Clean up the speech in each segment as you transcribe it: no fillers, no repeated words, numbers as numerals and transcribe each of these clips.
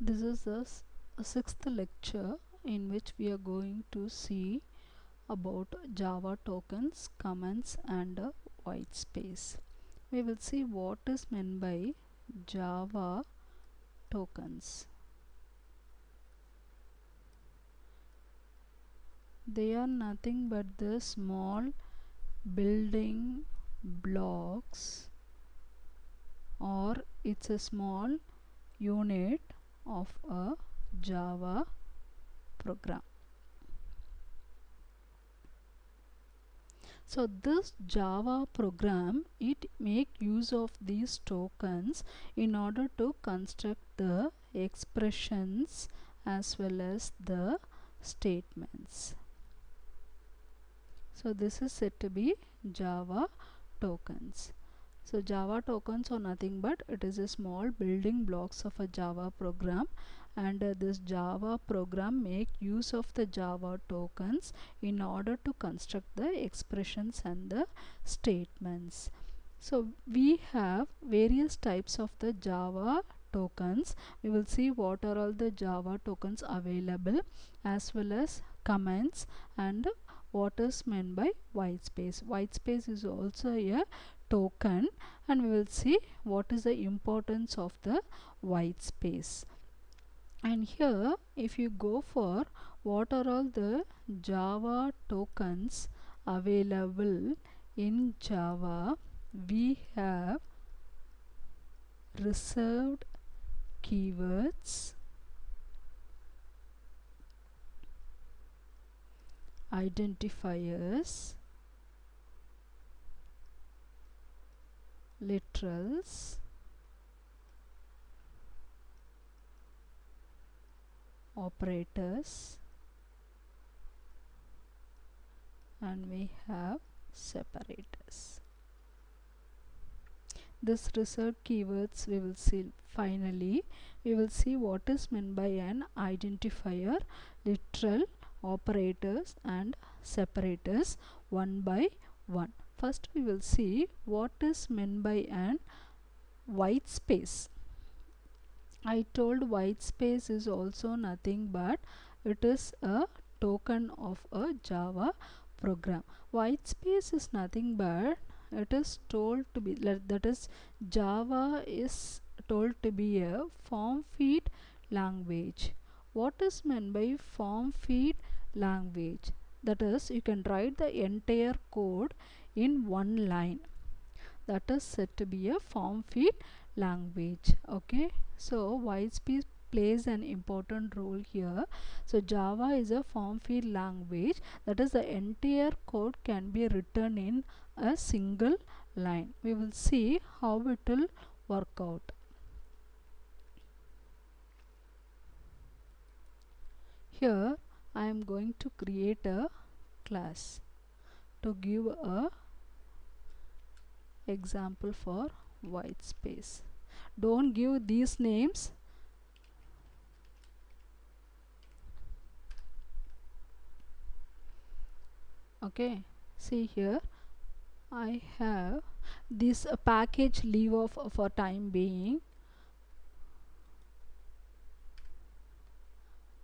This is the sixth lecture in which we are going to see about Java tokens, comments, and white space. We will see what is meant by Java tokens. They are nothing but the small building blocks, or it's a small unit of a Java program. So this Java program, it make use of these tokens in order to construct the expressions as well as the statements. So this is said to be Java tokens. So Java tokens are nothing but it is a small building blocks of a Java program, and this Java program make use of the Java tokens in order to construct the expressions and the statements. So we have various types of the Java tokens. We will see what are all the Java tokens available, as well as comments, and what is meant by white space. White space is also a token, and we will see what is the importance of the white space. And here if you go for what are all the Java tokens available in Java, we have reserved keywords, identifiers, literals, operators, and we have separators. This reserved keywords we will see. Finally we will see what is meant by an identifier, literal, operators, and separators one by one. First we will see what is meant by an white space. I told white space is also nothing but it is a token of a Java program. White space is nothing but it is told to be, that is Java is told to be a form feed language. What is meant by form feed language? That is, you can write the entire code in one line. That is said to be a form feed language. Okay, so white space plays an important role here. So Java is a form feed language, that is the entire code can be written in a single line. We will see how it will work out. Here I am going to create a class to give a example for white space. Don't give these names. Okay, see here I have this package leave off for time being.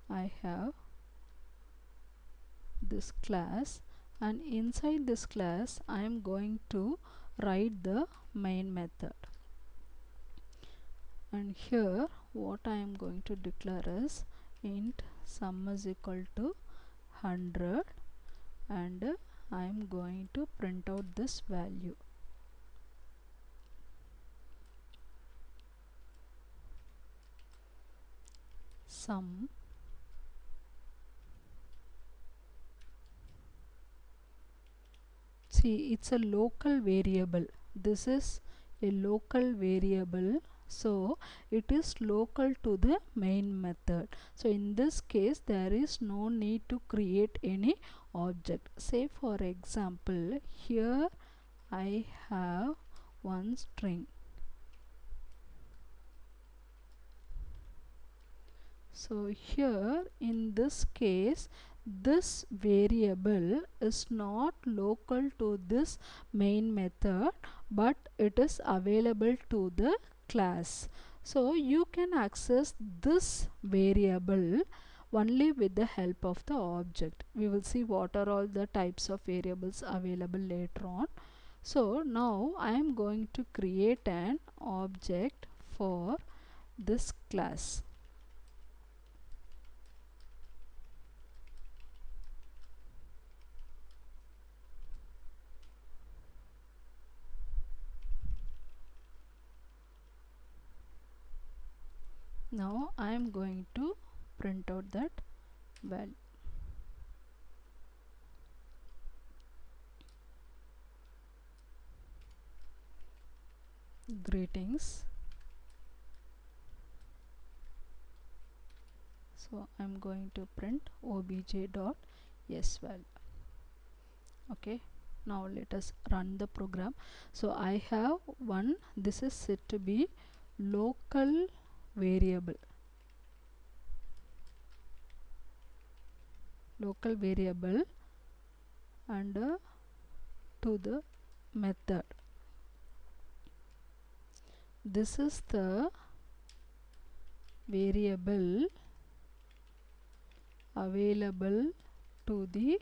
I have this class, and inside this class I am going to write the main method. And here what I am going to declare is int sum is equal to 100, and I am going to print out this value. Sum see, it's a local variable. This is a local variable, so it is local to the main method. So in this case there is no need to create any object. Say for example, here I have one string. So here in this case this variable is not local to this main method, but it is available to the class. So you can access this variable only with the help of the object. We will see what are all the types of variables available later on. So now I am going to create an object for this class. Now I am going to print out that value. Greetings. So I'm going to print obj.s value. Okay, now let us run the program. So I have one, this is set to be local variable, and to the method. This is the variable available to the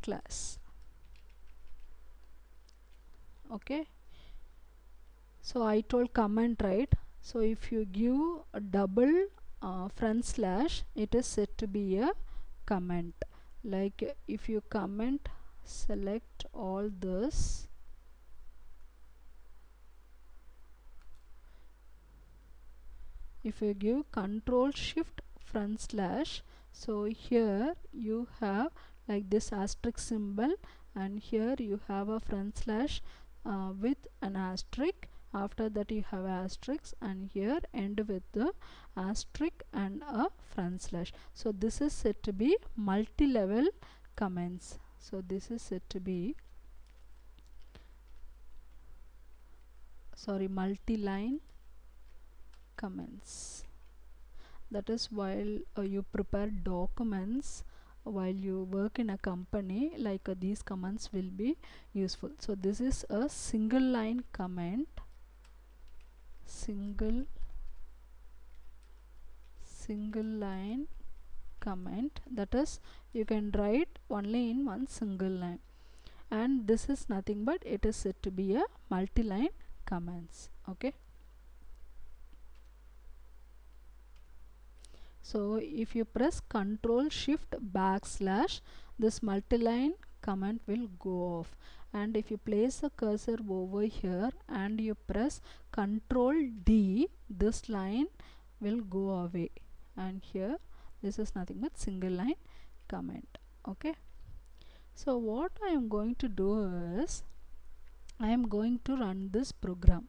class. Okay, so I told comment, right? So if you give a double front slash, it is said to be a comment. Like if you comment, select all this, if you give control shift front slash, so here you have like this asterisk symbol, and here you have a front slash with an asterisk. After that you have asterisk, and here end with the asterisk and a front slash. So this is said to be multi-level comments. So this is said to be, sorry, multi-line comments. That is while you prepare documents, while you work in a company, like these commands will be useful. So this is a single line comment, single line comment, that is you can write only in one single line, and this is nothing but it is said to be a multi-line comments. Okay, so if you press control shift backslash, this multi-line command will go off, and if you place the cursor over here and you press control D, this line will go away, and here this is nothing but single line comment. Okay, so what I am going to do is I am going to run this program.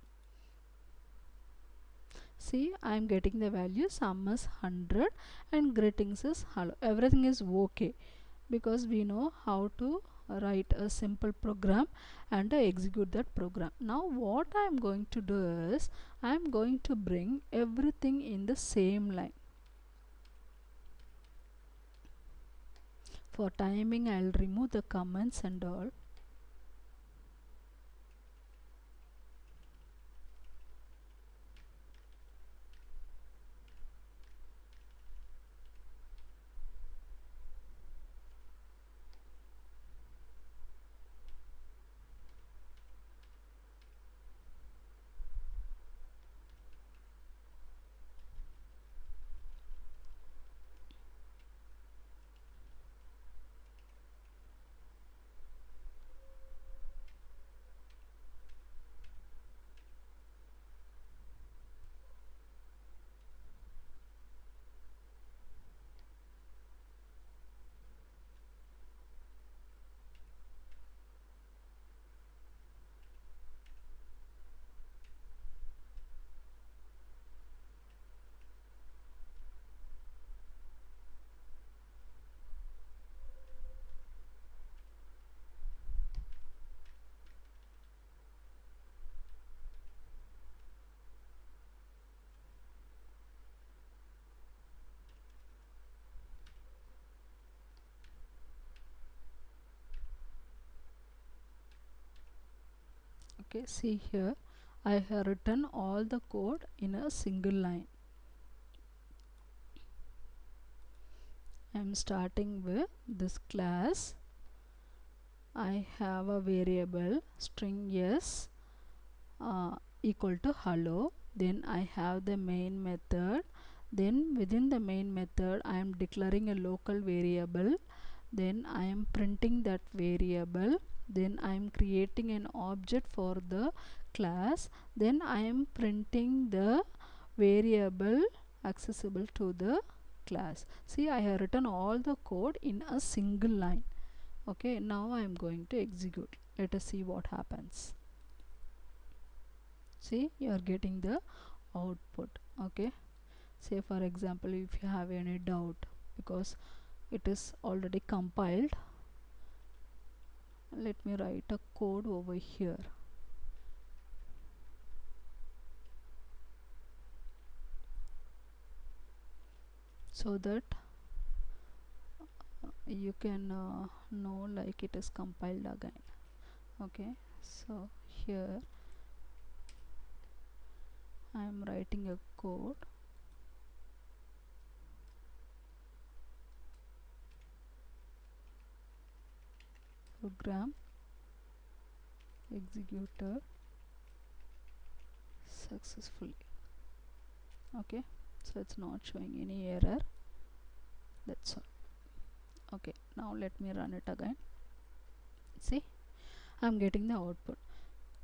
See, I am getting the value, sum is 100 and greetings is hello. Everything is okay because we know how to write a simple program and execute that program. Now what I am going to do is I am going to bring everything in the same line. For timing I will remove the comments and all. Okay, see here I have written all the code in a single line. I am starting with this class. I have a variable string s equal to hello. Then I have the main method. Then within the main method I am declaring a local variable. Then I am printing that variable. Then I am creating an object for the class. Then I am printing the variable accessible to the class. See, I have written all the code in a single line. Okay, now I am going to execute. Let us see what happens. See, you are getting the output. Okay, say for example, if you have any doubt, because it is already compiled, let me write a code over here. So that you can know like it is compiled again. Okay, so here I am writing a code. Program executed successfully. Okay, so it's not showing any error. That's all. Okay, now let me run it again. See, I'm getting the output.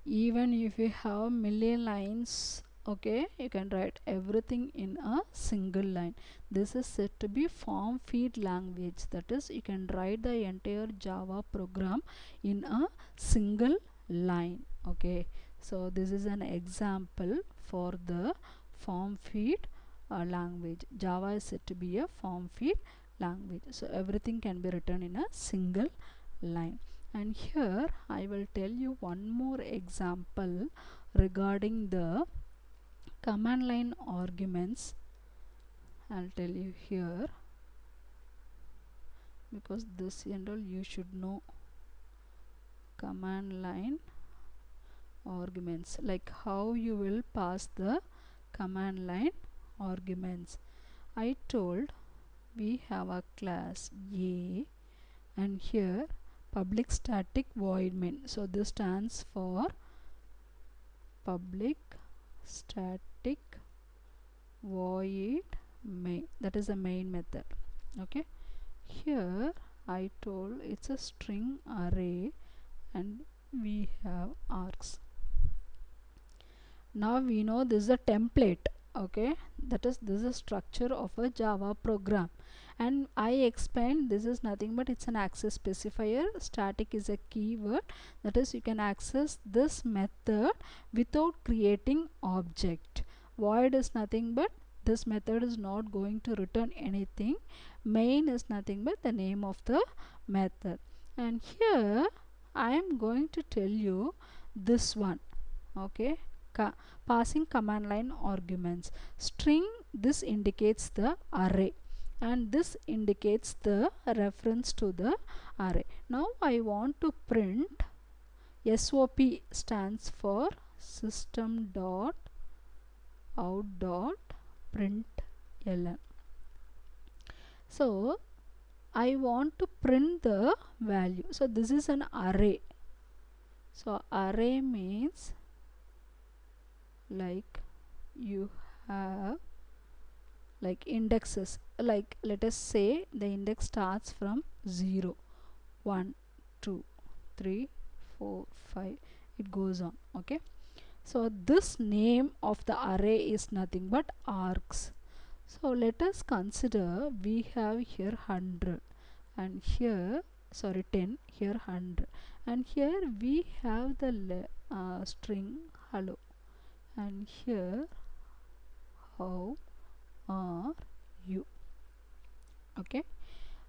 Even if you have million lines, okay, you can write everything in a single line. This is said to be form feed language. That is, you can write the entire Java program in a single line. Okay, so this is an example for the form feed language. Java is said to be a form feed language. So everything can be written in a single line. And here I will tell you one more example regarding the command line arguments. I'll tell you here, because this and all you should know. Command line arguments, like how you will pass the command line arguments. I told we have a class A, and here public static void main. So this stands for public static void main. That is a main method. Okay, here I told it's a string array and we have args. Now we know this is a template. Okay, that is, this is a structure of a Java program, and I explained this is nothing but it's an access specifier. Static is a keyword, that is, you can access this method without creating object. Void is nothing but this method is not going to return anything. Main is nothing but the name of the method. And here I am going to tell you this one. Okay, passing command line arguments. String, this indicates the array, and this indicates the reference to the array. Now I want to print SOP, stands for system dot out dot println. So I want to print the value. So this is an array. So array means like you have like indexes, like let us say the index starts from 0, 1, 2, 3, 4, 5, it goes on. Okay, so this name of the array is nothing but args. So let us consider we have here 100 and here, sorry, 10, here 100, and here we have the string hello, and here how are you. Okay,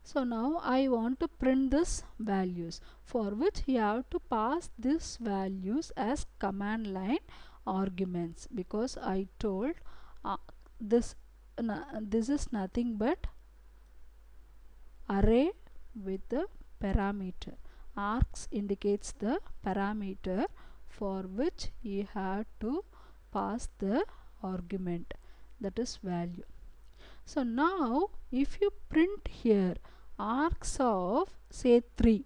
so now I want to print this values, for which you have to pass this values as command line arguments, because I told this is nothing but array with the parameter. Args indicates the parameter for which you have to pass the argument, that is value. So now if you print here arcs of say 3,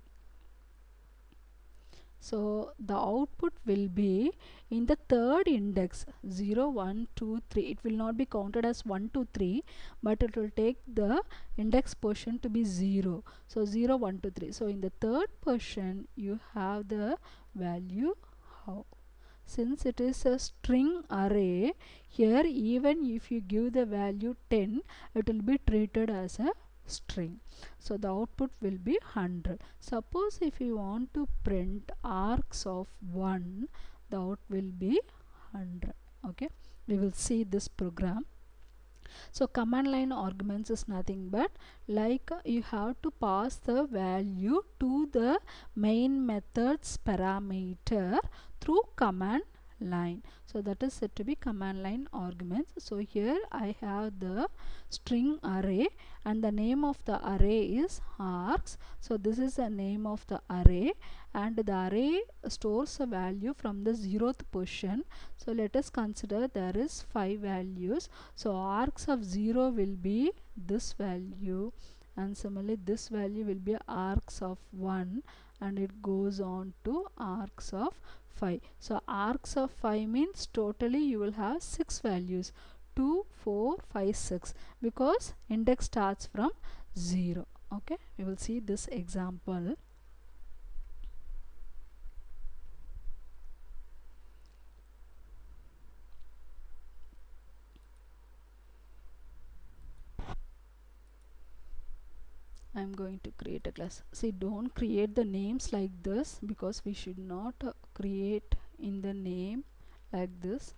so the output will be in the third index 0 1 2 3. It will not be counted as 1 2 3, but it will take the index position to be 0. So 0 1 2 3. So in the third position you have the value. How? Since it is a string array, here even if you give the value 10, it will be treated as a string. So the output will be 100. Suppose if you want to print arcs of 1, the output will be 100. Okay, we will see this program. So command line arguments is nothing but like you have to pass the value to the main method's parameter through command line. So that is said to be command line arguments. So here I have the string array and the name of the array is arcs. So this is the name of the array and the array stores a value from the 0th position. So let us consider there is 5 values. So arcs of 0 will be this value, and similarly this value will be arcs of 1, and it goes on to arcs of 5. So arcs of 5 means totally you will have 6 values, 2 4 5 6, because index starts from 0. Okay, we will see this example. I'm going to create a class. See, don't create the names like this, because we should not create in the name like this.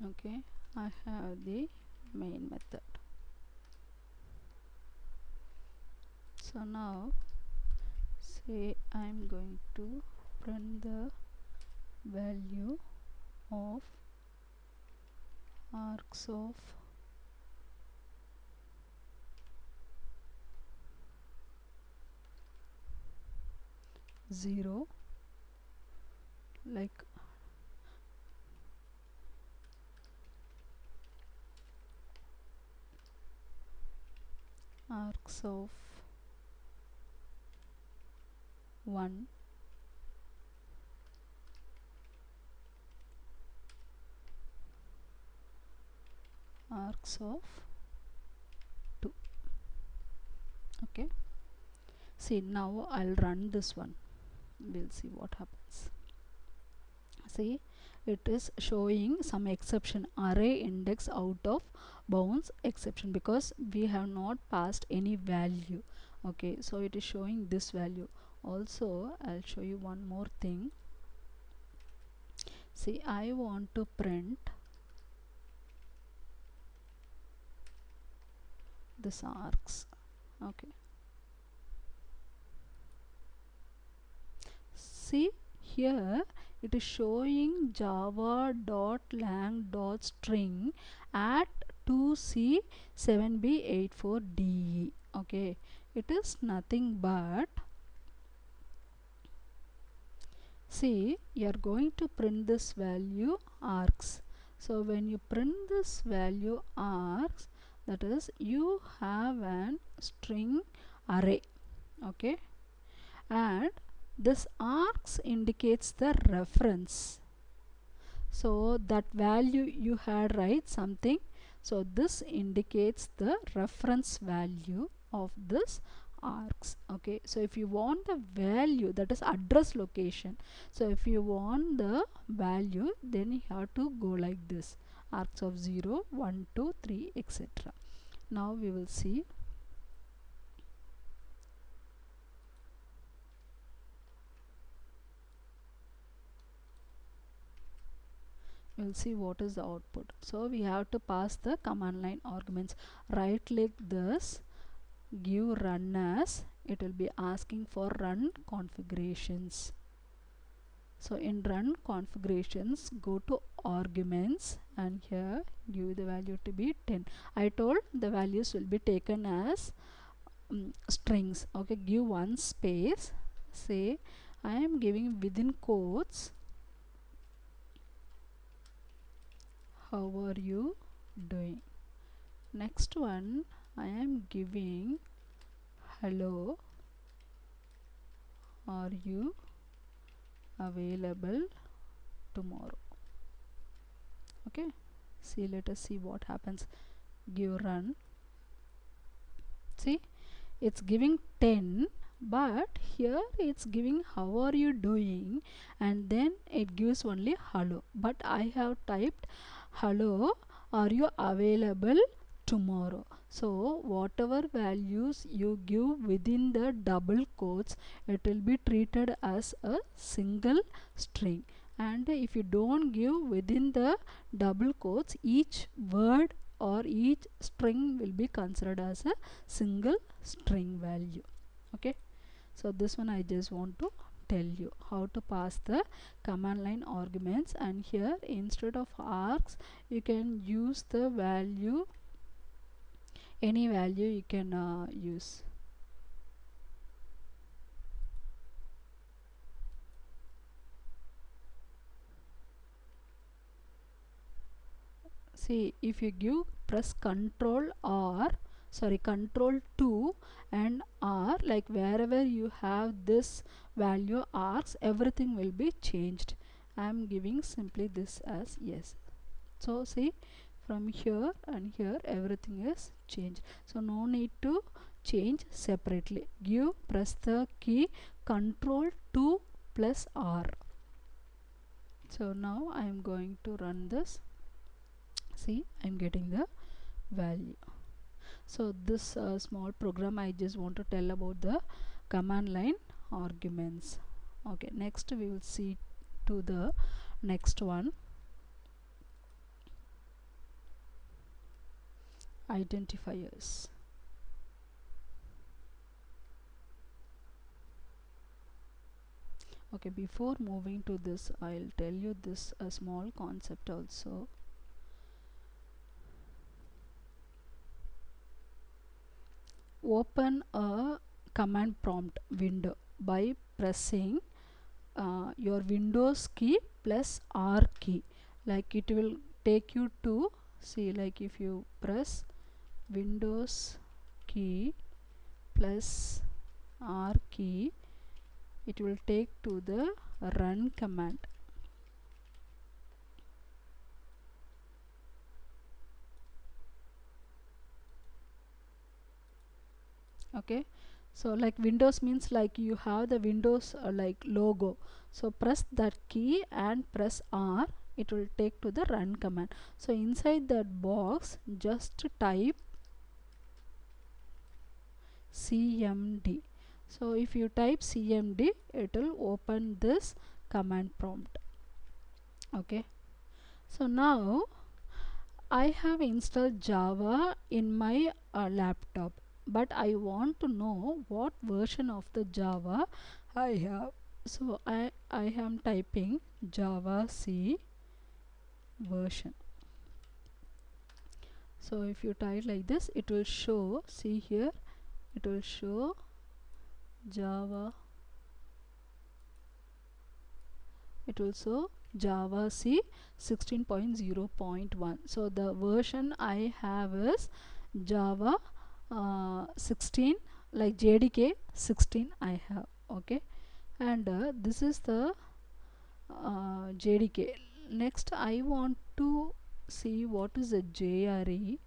Okay, I have the main method. So now say I'm going to print the value of arcs of 0, like arcs of 1, arcs of 2. Okay, see, now I'll run this one. We'll see what happens. See, it is showing some exception, array index out of bounds exception, because we have not passed any value. Okay, so it is showing this value. Also I'll show you one more thing. See, I want to print this arcs. Okay, see here it is showing java.lang.string at 2C7B84DE. okay, it is nothing but, see, you are going to print this value arcs. So when you print this value arcs, that is you have an string array. Okay, and this arcs indicates the reference. So that value you had, right, something. So this indicates the reference value of this arcs. Okay, so if you want the value, that is address location. So if you want the value, then you have to go like this, arcs of 0 1 2 3 etc. Now we will see. We'll see what is the output. So we have to pass the command line arguments. Right click this, give run as, it will be asking for run configurations. So in run configurations, go to arguments and here give the value to be 10. I told the values will be taken as strings. Okay, give one space, say I am giving within quotes, how are you doing. Next one, I am giving hello, are you available tomorrow. Okay, see, let us see what happens. Give run. See, it's giving 10, but here it's giving how are you doing, and then it gives only hello, but I have typed hello, are you available tomorrow. So whatever values you give within the double quotes, it will be treated as a single string, and if you don't give within the double quotes, each word or each string will be considered as a single string value. Okay, so this one I just want to tell you how to pass the command line arguments, and here instead of args you can use the value, any value you can use. See, if you give press control R, sorry, control 2 and R, like wherever you have this value args, everything will be changed. I am giving simply this as yes. So see, from here and here everything is changed, so no need to change separately. Give, press the key control 2 plus R. So now I am going to run this. See, I am getting the value. So this small program I just want to tell about the command line arguments. Okay, next we will see to the next one, identifiers. Okay, before moving to this, I'll tell you this a small concept also. Open a command prompt window by pressing your Windows key plus R key, like it will take you to, see, like if you press Windows key plus R key, it will take to the run command. Okay, so like Windows means like you have the Windows like logo, so press that key and press R, it will take to the run command. So inside that box just type cmd. So if you type cmd, it will open this command prompt. Okay, so now I have installed Java in my laptop, but I want to know what version of the Java I have. So I am typing Java C version. So if you type like this, it will show, see here, it will show Java, it will show Java C 16.0.1. so the version I have is Java 16, like JDK 16 I have. Okay, and this is the JDK. Next I want to see what is a JRE.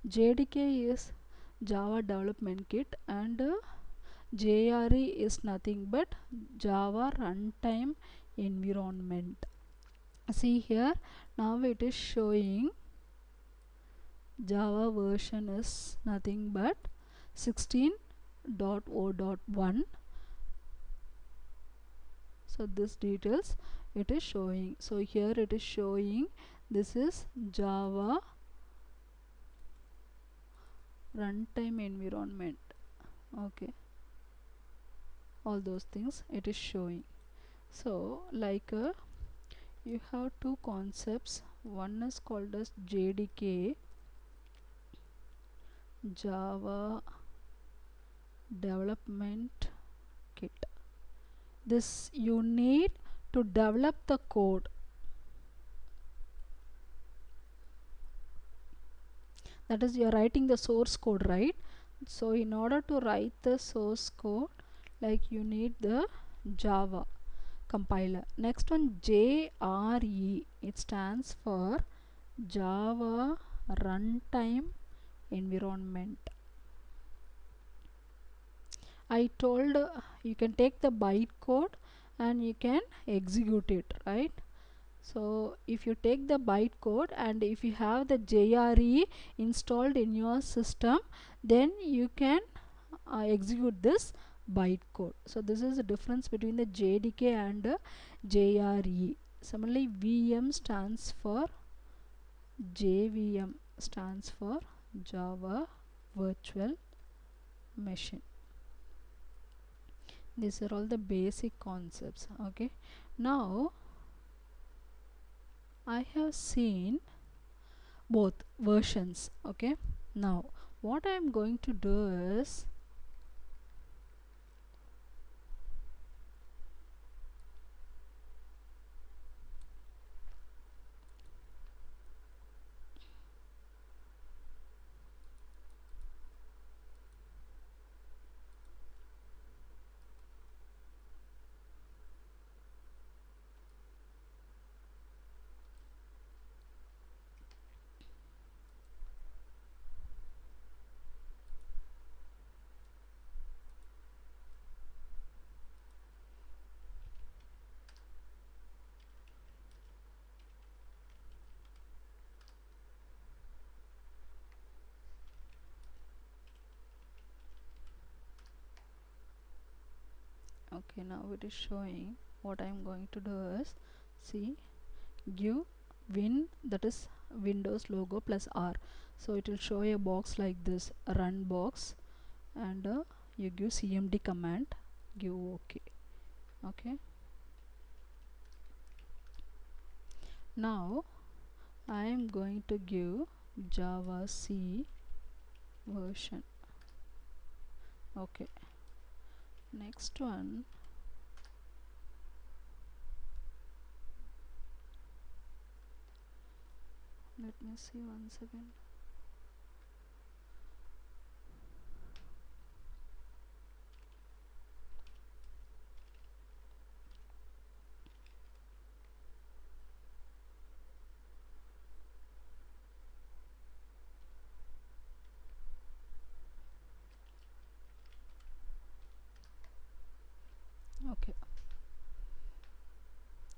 JDK is Java Development Kit, and JRE is nothing but Java Runtime Environment. See here, now it is showing Java version is nothing but 16.0.1. so this details it is showing. So here it is showing this is Java runtime environment. Okay, all those things it is showing. So like you have two concepts, one is called as JDK, Java development kit. This you need to develop the code. That is, you are writing the source code, right? So in order to write the source code, like, you need the Java compiler. Next one, JRE, it stands for Java Runtime Environment. I told you can take the bytecode and you can execute it, right? So if you take the bytecode and if you have the JRE installed in your system, then you can execute this bytecode. So this is the difference between the JDK and JRE. Similarly, VM stands for JVM stands for Java Virtual Machine. These are all the basic concepts. Okay, now I have seen both versions. Okay, now what I am going to do is, okay, now it is showing. What I am going to do is, see, give win, that is Windows logo plus R. So it will show a box like this, a run box, and you give cmd command, give OK. Okay, now I am going to give Java C version. Okay, next one, let me see once again. Okay,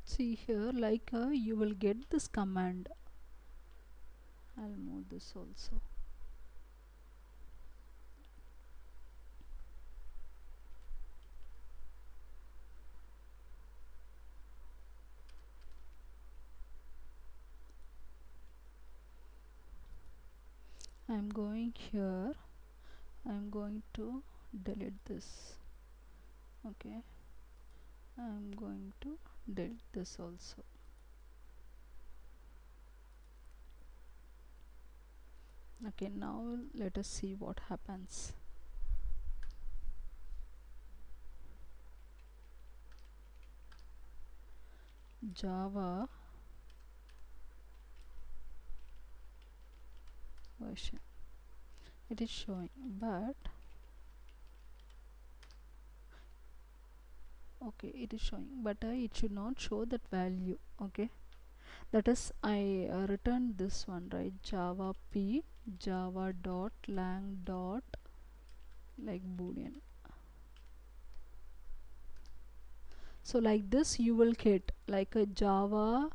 see here, like, you will get this command. I'll move this also. I'm going here, I'm going to delete this. Okay, I'm going to delete this also. Okay, now let us see what happens. Java version, it is showing, but okay, it is showing, but it should not show that value. Okay, that is, I returned this one, right? Java p java dot lang dot, like, boolean. So like this you will get, like, a Java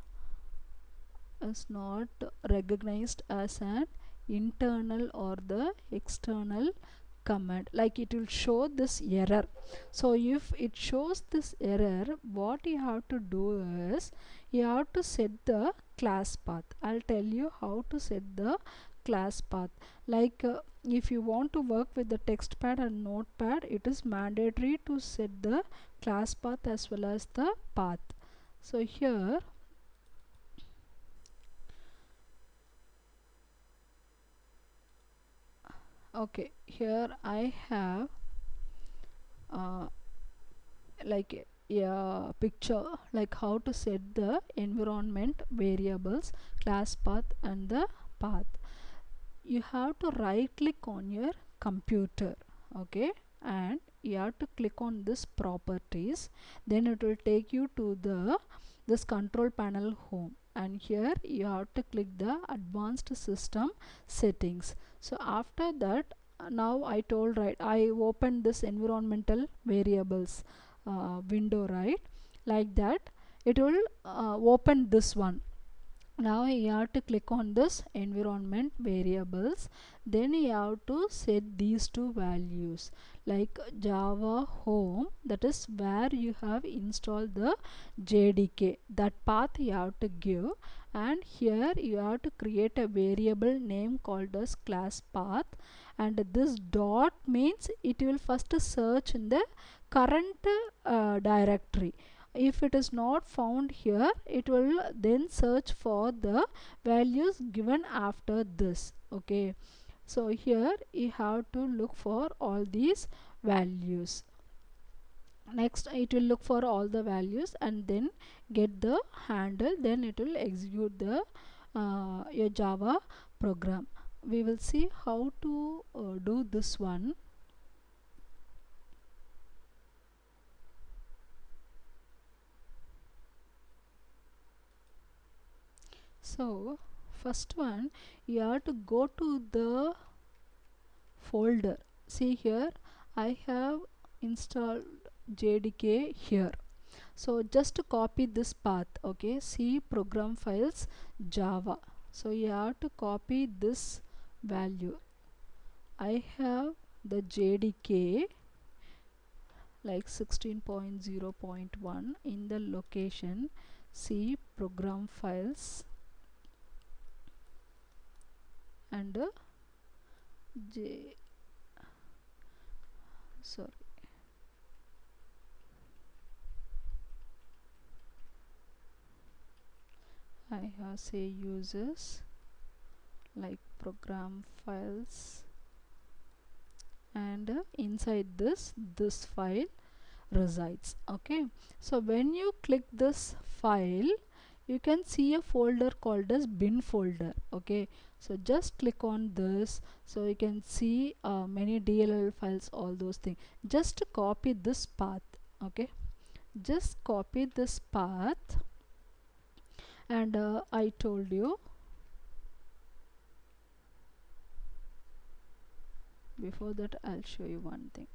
is not recognized as an internal or the external command, like it will show this error. So if it shows this error, what you have to do is, you have to set the class path. I'll tell you how to set the class path. Like, if you want to work with the textpad and notepad, it is mandatory to set the class path as well as the path. So here, Okay, here I have uh, like a picture like how to set the environment variables, class path and the path. You have to right click on your computer, okay, and you have to click on this properties. Then it will take you to the this control panel home, and here you have to click the advanced system settings. So after that, now I told, right, I opened this environmental variables window, right, like that it will open this one. Now you have to click on this environment variables, then you have to set these two values like java home, that is where you have installed the jdk, that path you have to give, and here you have to create a variable name called as class path, and this dot means it will first search in the current directory. If it is not found here, it will then search for the values given after this, okay. So here you have to look for all these values. Next it will look for all the values and then get the handle, then it will execute the your java program. We will see how to do this one. So first one, you have to go to the folder. See here, I have installed jdk here. So just to copy this path, okay, C program files java. So you have to copy this value. I have the jdk like 16.0.1 in the location C program files and j sorry I have say users like program files, and inside this file resides, okay. So when you click this file, you can see a folder called as bin folder, okay. So just click on this, so you can see many dll files, all those things. Just copy this path, okay, just copy this path, and I told you before that, I'll show you one thing.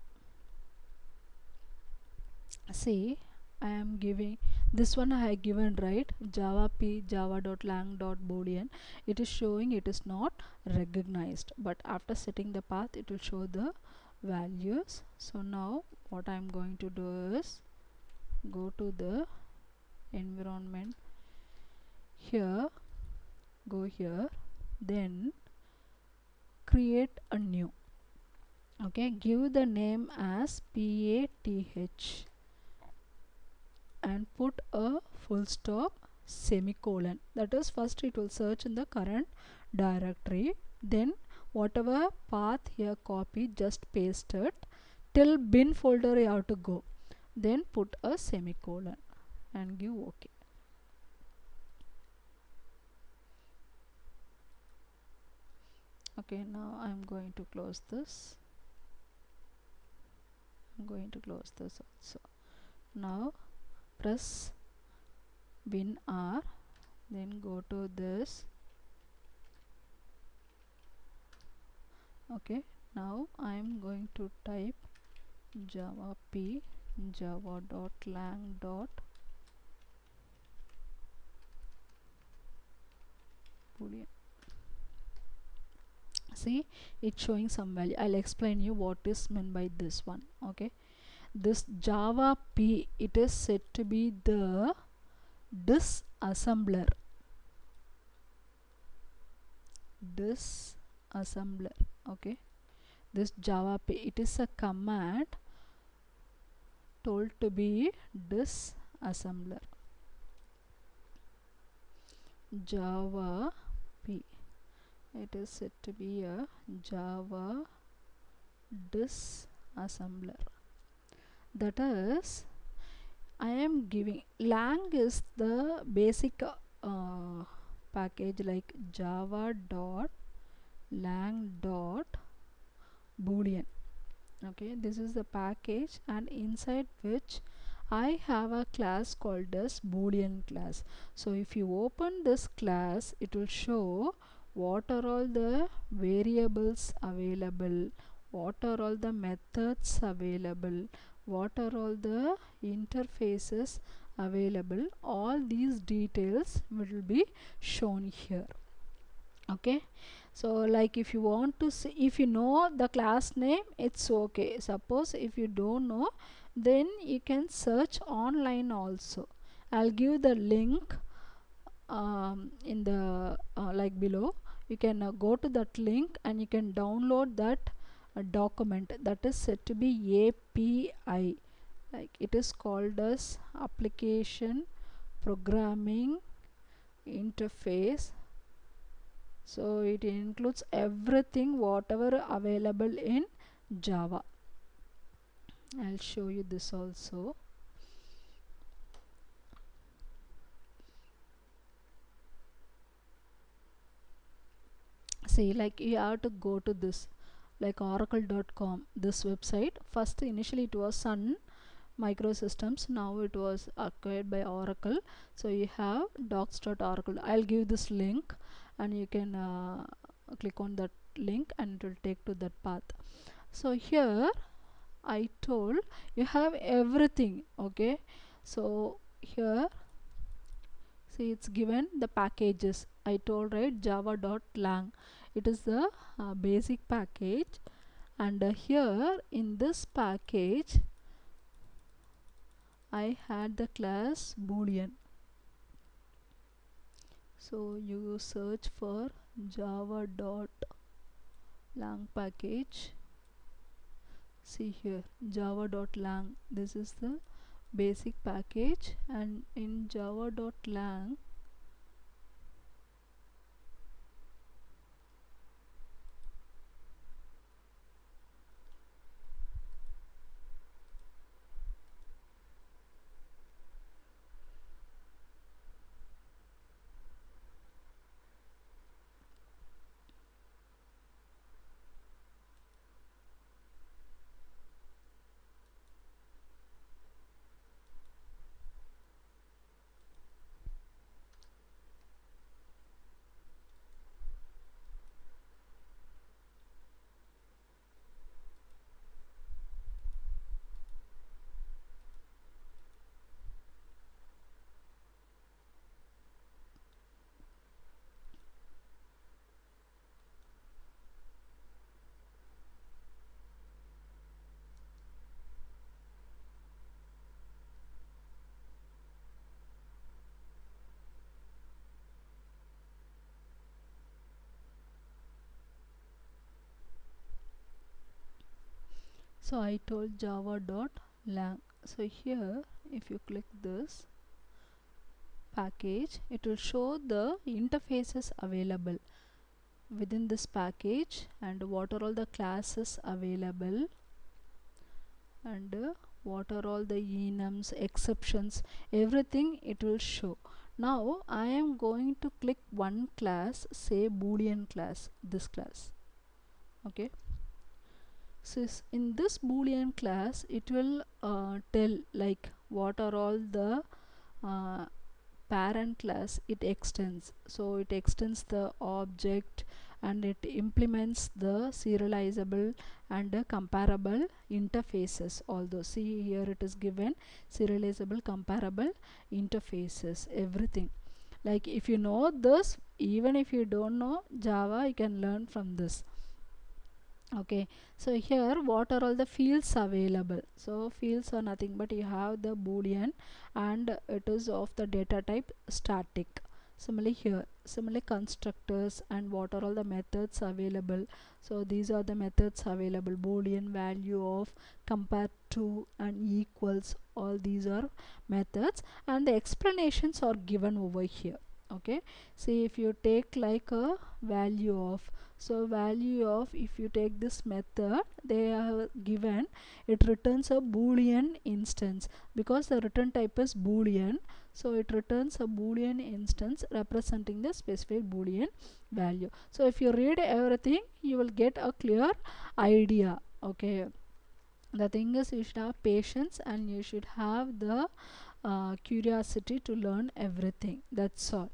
See, I am giving this one, I have given, right, java p java.lang.boolean. It is showing it is not recognized, but after setting the path it will show the values. So now what I am going to do is go to the environment here, go here, then create a new, okay, give the name as path and put a full stop semicolon. That is, first it will search in the current directory, then whatever path here copy, just paste it till bin folder you have to go, then put a semicolon and give OK. Okay, now I'm going to close this. I'm going to close this also. Now press bin R, then go to this. Okay, now I'm going to type java p java.lang. Boolean. See, it's showing some value. I'll explain you what is meant by this one, okay. This java p, it is said to be the disassembler, okay. This java p, it is a command told to be disassembler. Java p, it is said to be a java disassembler. That is, I am giving lang is the basic package, like java dot lang dot boolean. Okay, this is the package, and inside which I have a class called as boolean class. So if you open this class, it will show what are all the variables available, what are all the methods available, what are all the interfaces available. All these details will be shown here. Okay, so like if you want to see, if you know the class name, it's okay. Suppose if you don't know, then you can search online also. I'll give the link in the like below. You can go to that link and you can download that document that is said to be API. Like it is called as application programming interface. So it includes everything whatever available in Java. I'll show you this also. See, like you have to go to this, like oracle.com, this website. First initially it was Sun Microsystems, now it was acquired by Oracle. So you have docs.oracle. I'll give this link and you can click on that link and it will take to that path. So here I told you have everything. Okay, so here see it's given the packages. I told, right, java.lang, it is the basic package, and here in this package I had the class boolean. So you search for java.lang package. See here, java.lang, this is the basic package, and in java.lang so I told java.lang. So here if you click this package, it will show the interfaces available within this package and what are all the classes available, and what are all the enums, exceptions, everything it will show. Now I am going to click one class, say boolean class, this class. Okay, so in this boolean class it will tell like what are all the uh, parent class it extends. So it extends the object and it implements the serializable and comparable interfaces. Although see here it is given serializable, comparable interfaces, everything. Like if you know this, even if you don't know Java, you can learn from this. Okay, so here what are all the fields available? So fields are nothing but you have the boolean and it is of the data type static. Similarly here, similarly constructors and what are all the methods available. So these are the methods available: boolean, value of, compare to, and equals. All these are methods and the explanations are given over here. Okay, see if you take like a value of, So value of, if you take this method, they are given, it returns a boolean instance because the return type is boolean. So it returns a boolean instance representing the specified boolean value. So if you read everything, you will get a clear idea. Okay, the thing is, you should have patience and you should have the curiosity to learn everything. That's all.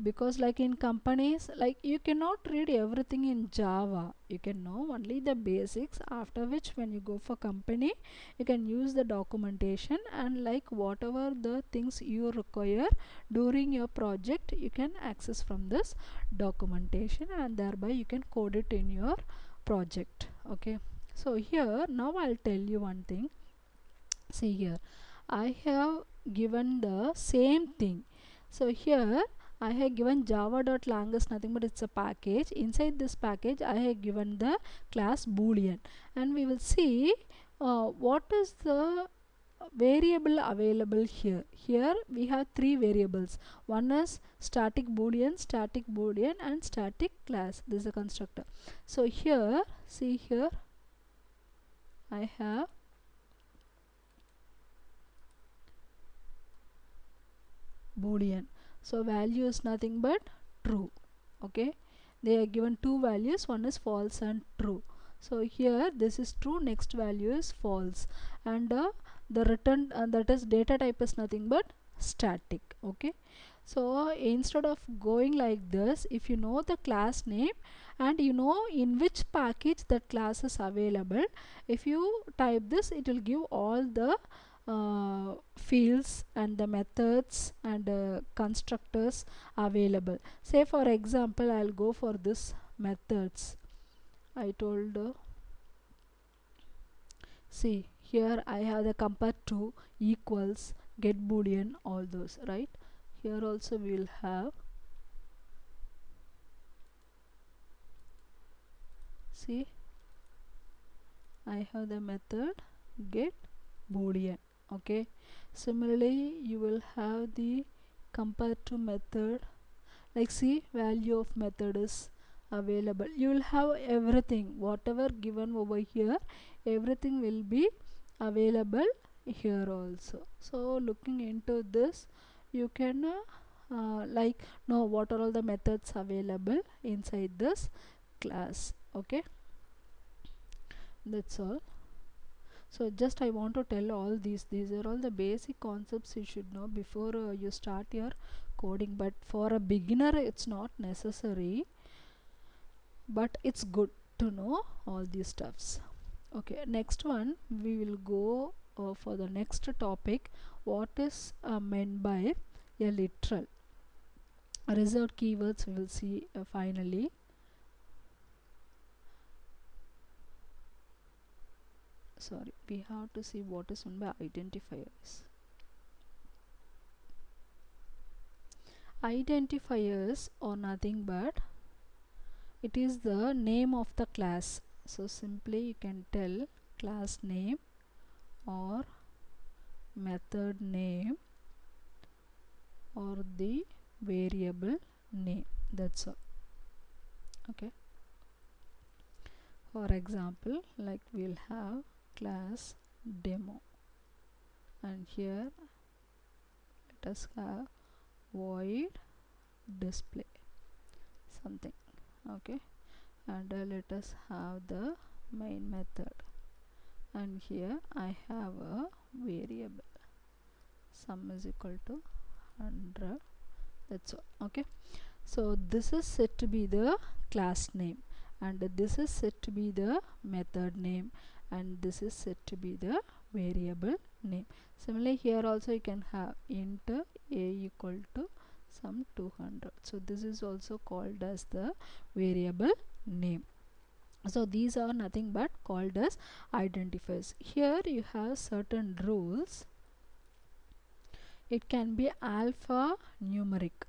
Because like in companies, like you cannot read everything in Java, you can know only the basics, after which when you go for company you can use the documentation, and like whatever the things you require during your project you can access from this documentation, and thereby you can code it in your project. Okay, so here now I'll tell you one thing. See here, I have given the same thing. So here I have given java.lang is nothing but it's a package. Inside this package I have given the class boolean, and we will see what is the variable available here. Here we have three variables. One is static boolean and static class. This is a constructor. So here, see here, I have boolean. So value is nothing but true. Okay, they are given two values, one is false and true. So here this is true, next value is false, and the return, that is data type, is nothing but static. Okay, so instead of going like this, if you know the class name and you know in which package that class is available, if you type this, it will give all the fields and the methods and constructors available. Say for example, I'll go for this methods. I told see here I have the compare to, equals, get boolean, all those, right? Here also we will have, see, I have the method get boolean. Okay, similarly you will have the compare to method, like see, value of method is available. You will have everything, whatever given over here, everything will be available here also. So looking into this, you can like know what are all the methods available inside this class. Okay, that's all. So just I want to tell all these are all the basic concepts you should know before you start your coding, but for a beginner it's not necessary, but it's good to know all these stuffs. Okay, next one we will go for the next topic, what is meant by a literal. Reserved keywords we will see finally. Sorry, we have to see what is meant by identifiers. Identifiers are nothing but it is the name of the class. So simply you can tell class name or method name or the variable name. That's all. Okay, for example, like we'll have class demo, and here let us have void display something. Okay, and let us have the main method, and here I have a variable sum is equal to 100. That's all. Okay, so this is set to be the class name, and this is set to be the method name, and this is set to be the variable name. Similarly here also you can have int a equal to some 200. So this is also called as the variable name. So these are nothing but called as identifiers. Here you have certain rules. It can be alphanumeric,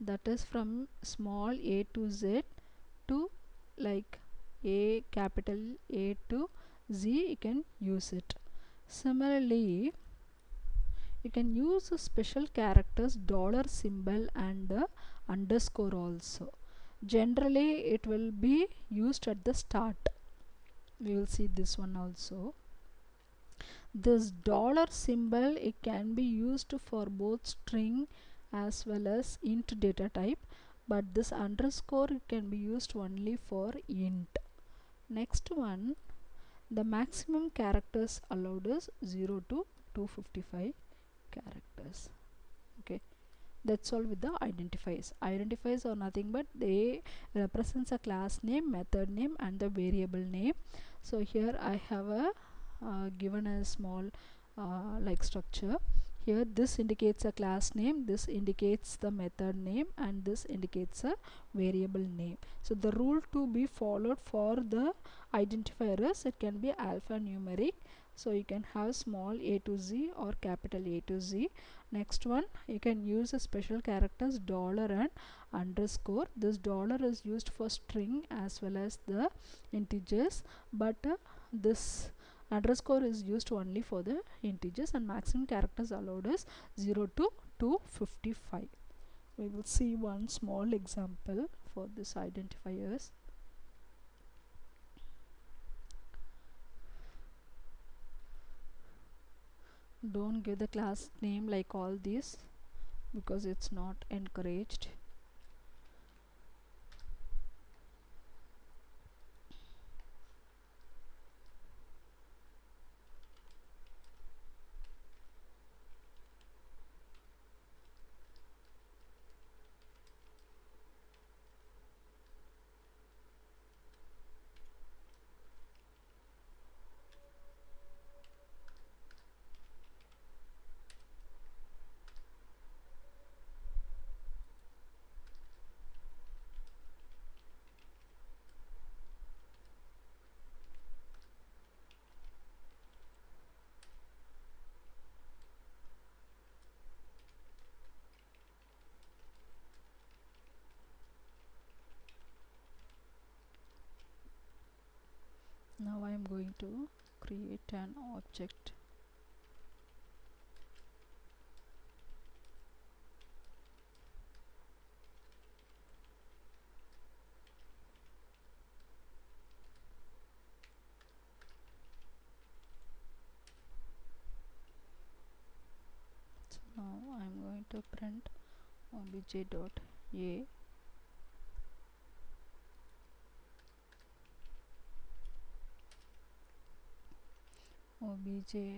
that is from small a to z to like a, capital A to Z, you can use it. Similarly you can use special characters, dollar symbol and underscore also. Generally it will be used at the start. We will see this one also. This dollar symbol, it can be used for both string as well as int data type, but this underscore, it can be used only for int. Next one, the maximum characters allowed is 0 to 255 characters. Okay, that's all with the identifiers. Identifiers are nothing but they represents a class name, method name, and the variable name. So here I have a given a small like structure. Here this indicates a class name, this indicates the method name, and this indicates a variable name. So the rule to be followed for the identifier is, it can be alphanumeric, so you can have small a to z or capital A to Z. Next one, you can use a special characters dollar and underscore. This dollar is used for string as well as the integers, but this underscore is used only for the integers, and maximum characters allowed is 0 to 255. We will see one small example for this identifiers. Don't give the class name like all these because it's not encouraged. Now I am going to create an object. So now I am going to print obj.a obj.s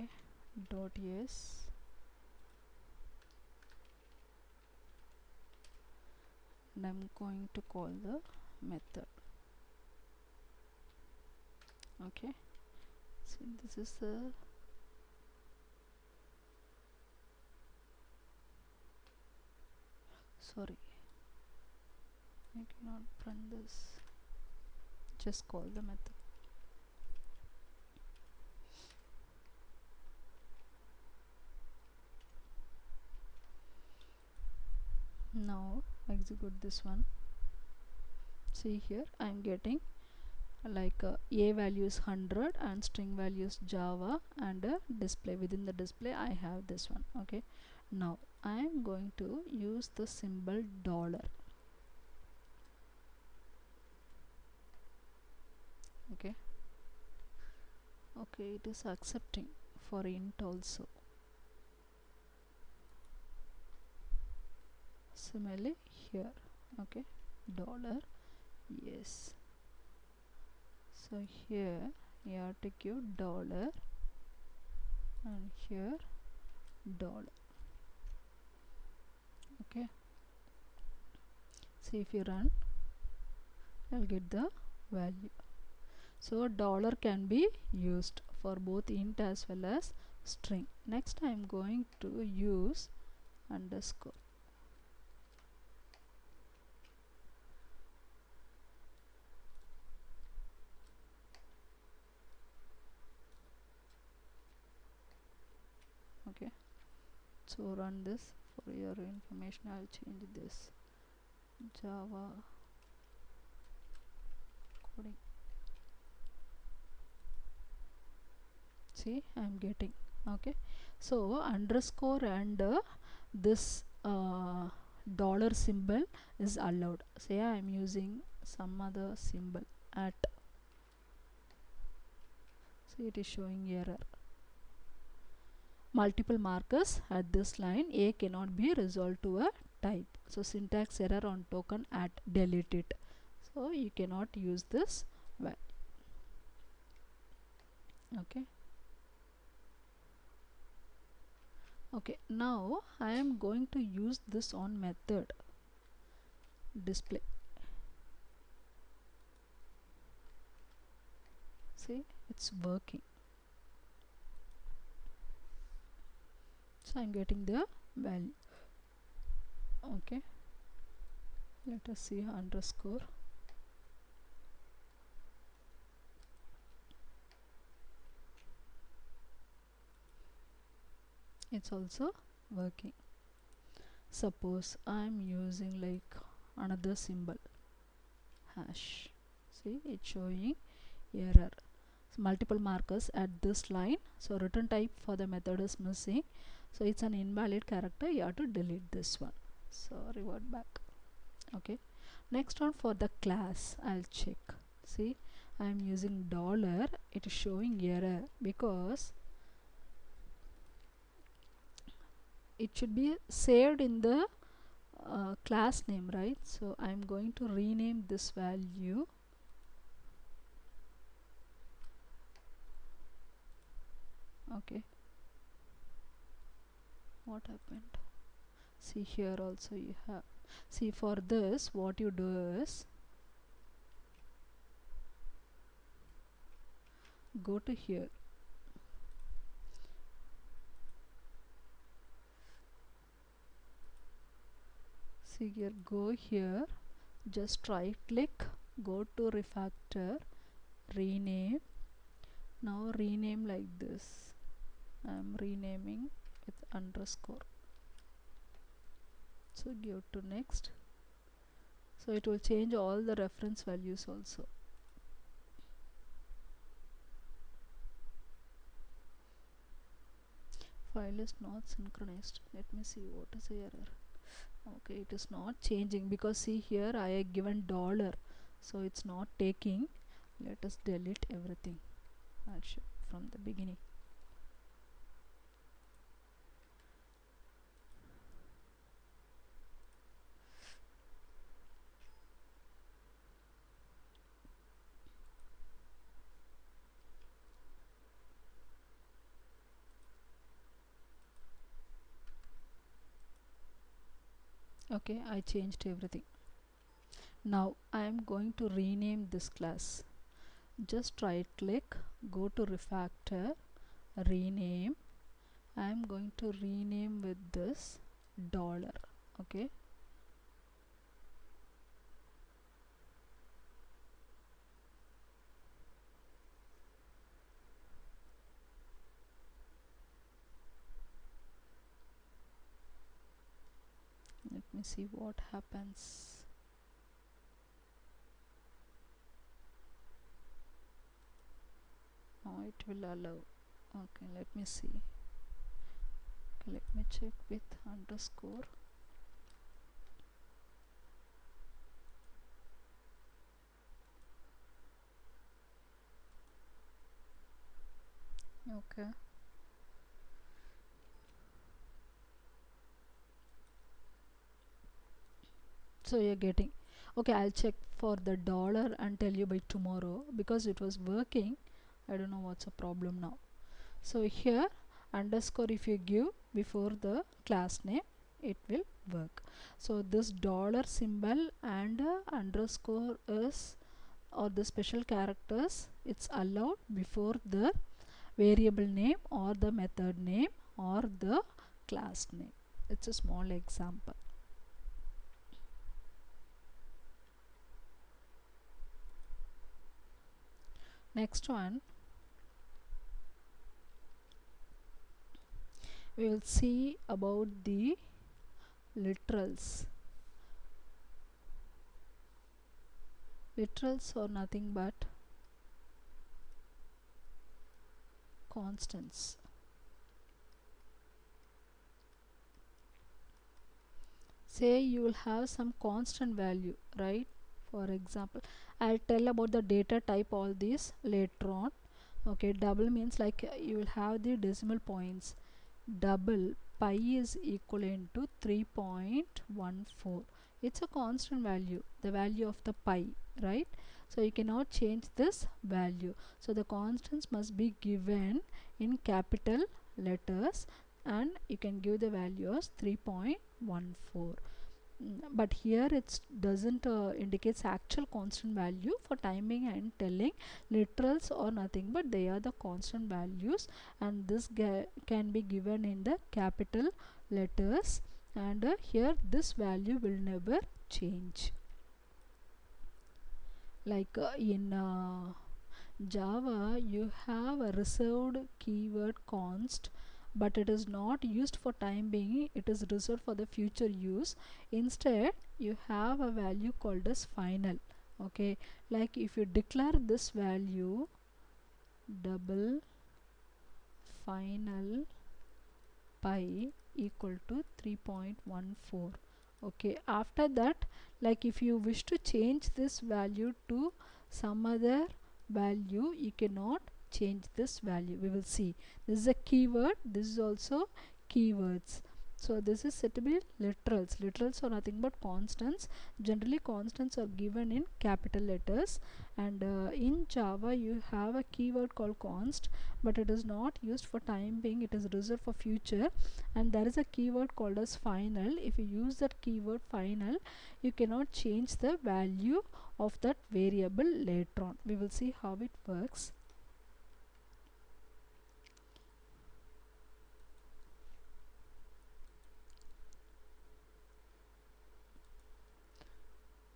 and I'm going to call the method. Okay, so this is the sorry, I cannot print this, just call the method. Now execute this one. See here I am getting like a value is 100 and string value is Java, and a display, within the display I have this one. Okay, now I am going to use the symbol dollar. Okay, it is accepting for int also. Similarly here, okay, dollar, yes. So here you have to give dollar and here dollar. Okay, see if you run, I'll get the value. So dollar can be used for both int as well as string. Next I am going to use underscore. Okay, so run this. For your information I'll change this Java coding. See I'm getting. Okay, so underscore and this dollar symbol is allowed. Say I am using some other symbol at, so it is showing error. Multiple markers at this line, A cannot be resolved to a type. So syntax error on token at, delete it. So you cannot use this value. Okay. Okay, now I am going to use this on method display. See, it's working. So I'm getting the value. Okay, let us see underscore. It's also working. Suppose I'm using like another symbol, hash. See, it's showing error. So multiple markers at this line, so return type for the method is missing, so it's an invalid character. You have to delete this one, so revert back. Okay, next one for the class, I'll check. See, I'm using dollar, it is showing error because it should be saved in the class name, right? So I'm going to rename this value. Okay, what happened? See, here also you have, see, for this what you do is go to here, see here, go here, just right click, go to refactor, rename. Now rename like this. I'm renaming with underscore, so give to next. So it will change all the reference values also. File is not synchronized. Let me see what is the error. Okay, it is not changing because see here I have given dollar, so it's not taking. Let us delete everything. I'll show from the beginning. Okay, I changed everything. Now I am going to rename this class. Just right click, go to refactor, rename. I am going to rename with this dollar. Okay, let me see what happens. Oh, it will allow. Okay, let me see. Okay, let me check with underscore. Okay, so you're getting. Okay, I'll check for the dollar and tell you by tomorrow because it was working. I don't know what's the problem now. So here underscore, if you give before the class name, it will work. So this dollar symbol and underscore is, or the special characters, it's allowed before the variable name or the method name or the class name. It's a small example. Next one, we will see about the literals. Literals are nothing but constants. say you will have some constant value, right? For example, I'll tell about the data type all these later on. Okay, double means like you will have the decimal points. Double pi is equivalent to 3.14. It's a constant value, the value of the pi, right? So you cannot change this value, so the constants must be given in capital letters, and you can give the value as 3.14. But here it doesn't indicates actual constant value for timing and telling. Literals or nothing but they are the constant values, and this can be given in the capital letters, and here this value will never change. Like in Java you have a reserved keyword const, but it is not used for time being, it is reserved for the future use. Instead you have a value called as final. Okay, like if you declare this value double final pi equal to 3.14. Okay, after that, like if you wish to change this value to some other value, you cannot change this value. We will see, this is a keyword, this is also keywords. So this is said to be literals. Literals are nothing but constants. Generally constants are given in capital letters, and in Java you have a keyword called const, but it is not used for time being, it is reserved for future. And there is a keyword called as final. If you use that keyword final, you cannot change the value of that variable later on. We will see how it works.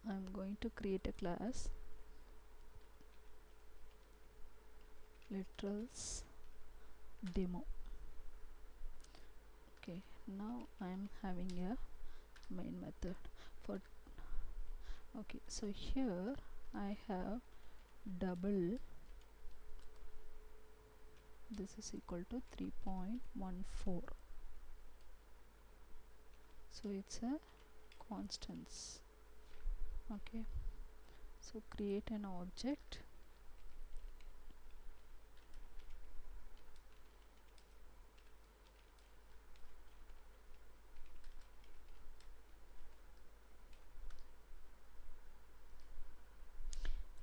I'm going to create a class literals demo. Okay, now I'm having a main method for. Okay, so here I have double, this is equal to 3.14. so it's a constants. Okay, so create an object,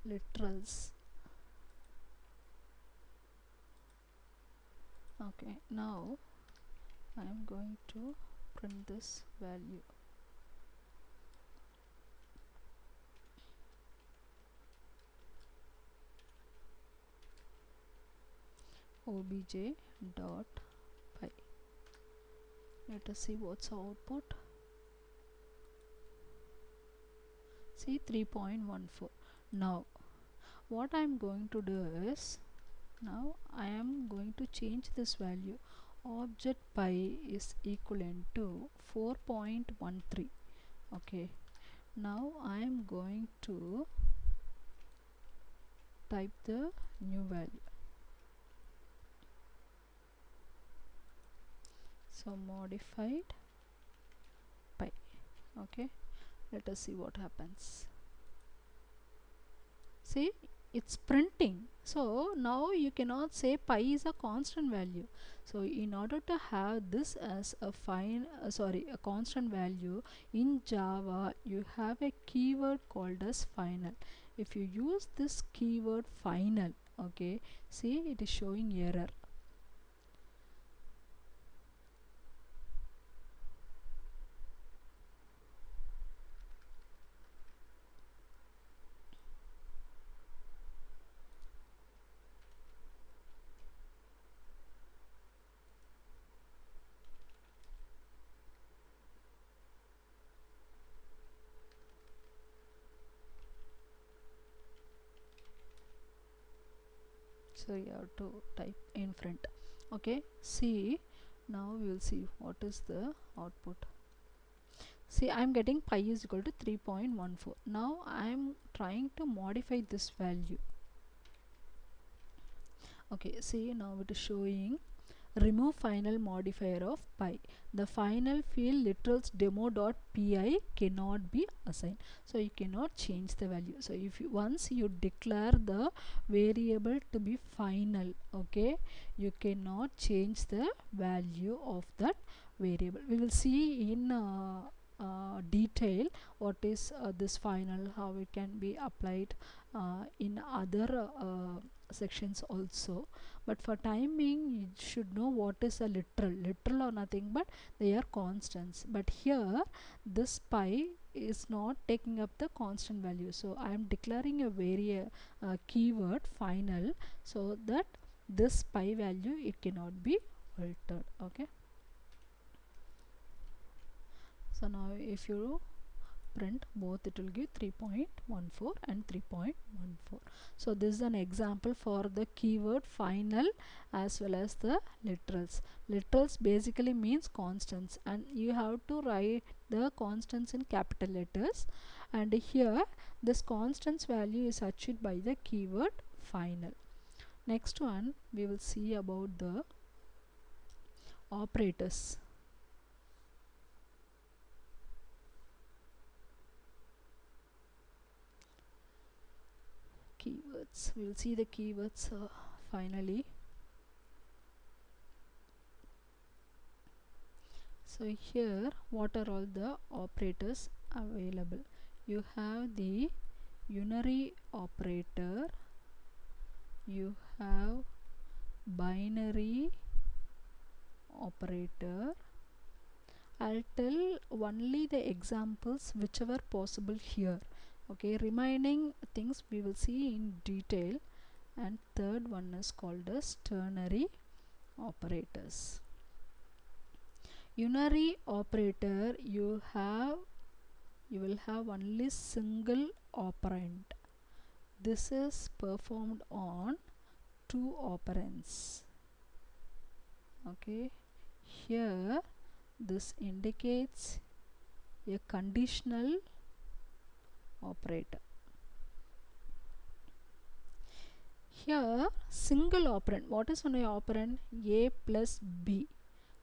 literals. Okay, now I am going to print this value. Obj dot pi. Let us see what's the output. See, 3.14. Now what I am going to do is, now I am going to change this value. Object pi is equivalent to 4.13. Okay, now I am going to type the new value. So modified pi. Okay, let us see what happens. See, it's printing. So now you cannot say pi is a constant value. So in order to have this as a a constant value in Java, you have a keyword called as final. If you use this keyword final, okay, see it is showing error. So you have to type in front. Okay, see, now we will see what is the output. See, I'm getting pi is equal to 3.14. Now I'm trying to modify this value. Okay, see, now it is showing remove final modifier of pi. The final field literals demo.pi cannot be assigned, so you cannot change the value. So if you once you declare the variable to be final, okay, you cannot change the value of that variable. We will see in detail what is this final, how it can be applied in other sections also, but for time being you should know what is a literal are nothing but they are constants. But here this pi is not taking up the constant value, so I am declaring a keyword final, so that this pi value it cannot be altered. Okay, so now if you print both, it will give 3.14 and 3.14. so this is an example for the keyword final as well as the literals basically means constants, and you have to write the constants in capital letters, and here this constants value is achieved by the keyword final. Next one we will see about the operators. Keywords, we will see the keywords finally. So here what are all the operators available? You have the unary operator, you have binary operator. I'll tell only the examples whichever possible here, okay, remaining things we will see in detail. And third one is called as ternary operators. Unary operator, you will have only single operand. This is performed on two operands. Okay, here this indicates a conditional operator. Here single operand, what is one operand? A plus B.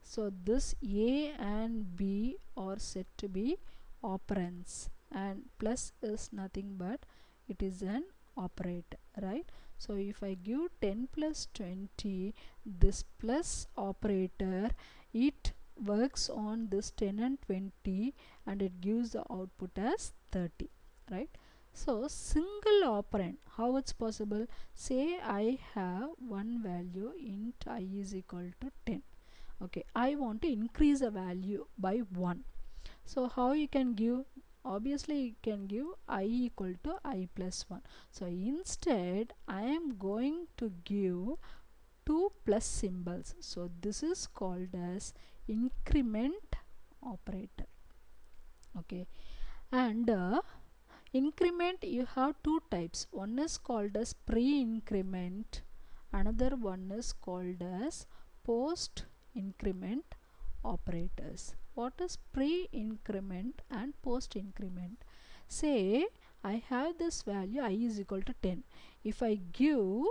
So this A and B are said to be operands, and plus is nothing but it is an operator, right? So if I give 10 plus 20, this plus operator, it works on this 10 and 20 and it gives the output as 30, right? So single operand, how it's possible? Say I have one value int I is equal to 10. Okay, I want to increase the value by 1. So how you can give? Obviously you can give I equal to I plus 1. So instead I am going to give two plus symbols. So this is called as increment operator. Okay, and increment you have two types. One is called as pre-increment, another one is called as post-increment operators. What is pre-increment and post-increment? Say I have this value I is equal to 10. If I give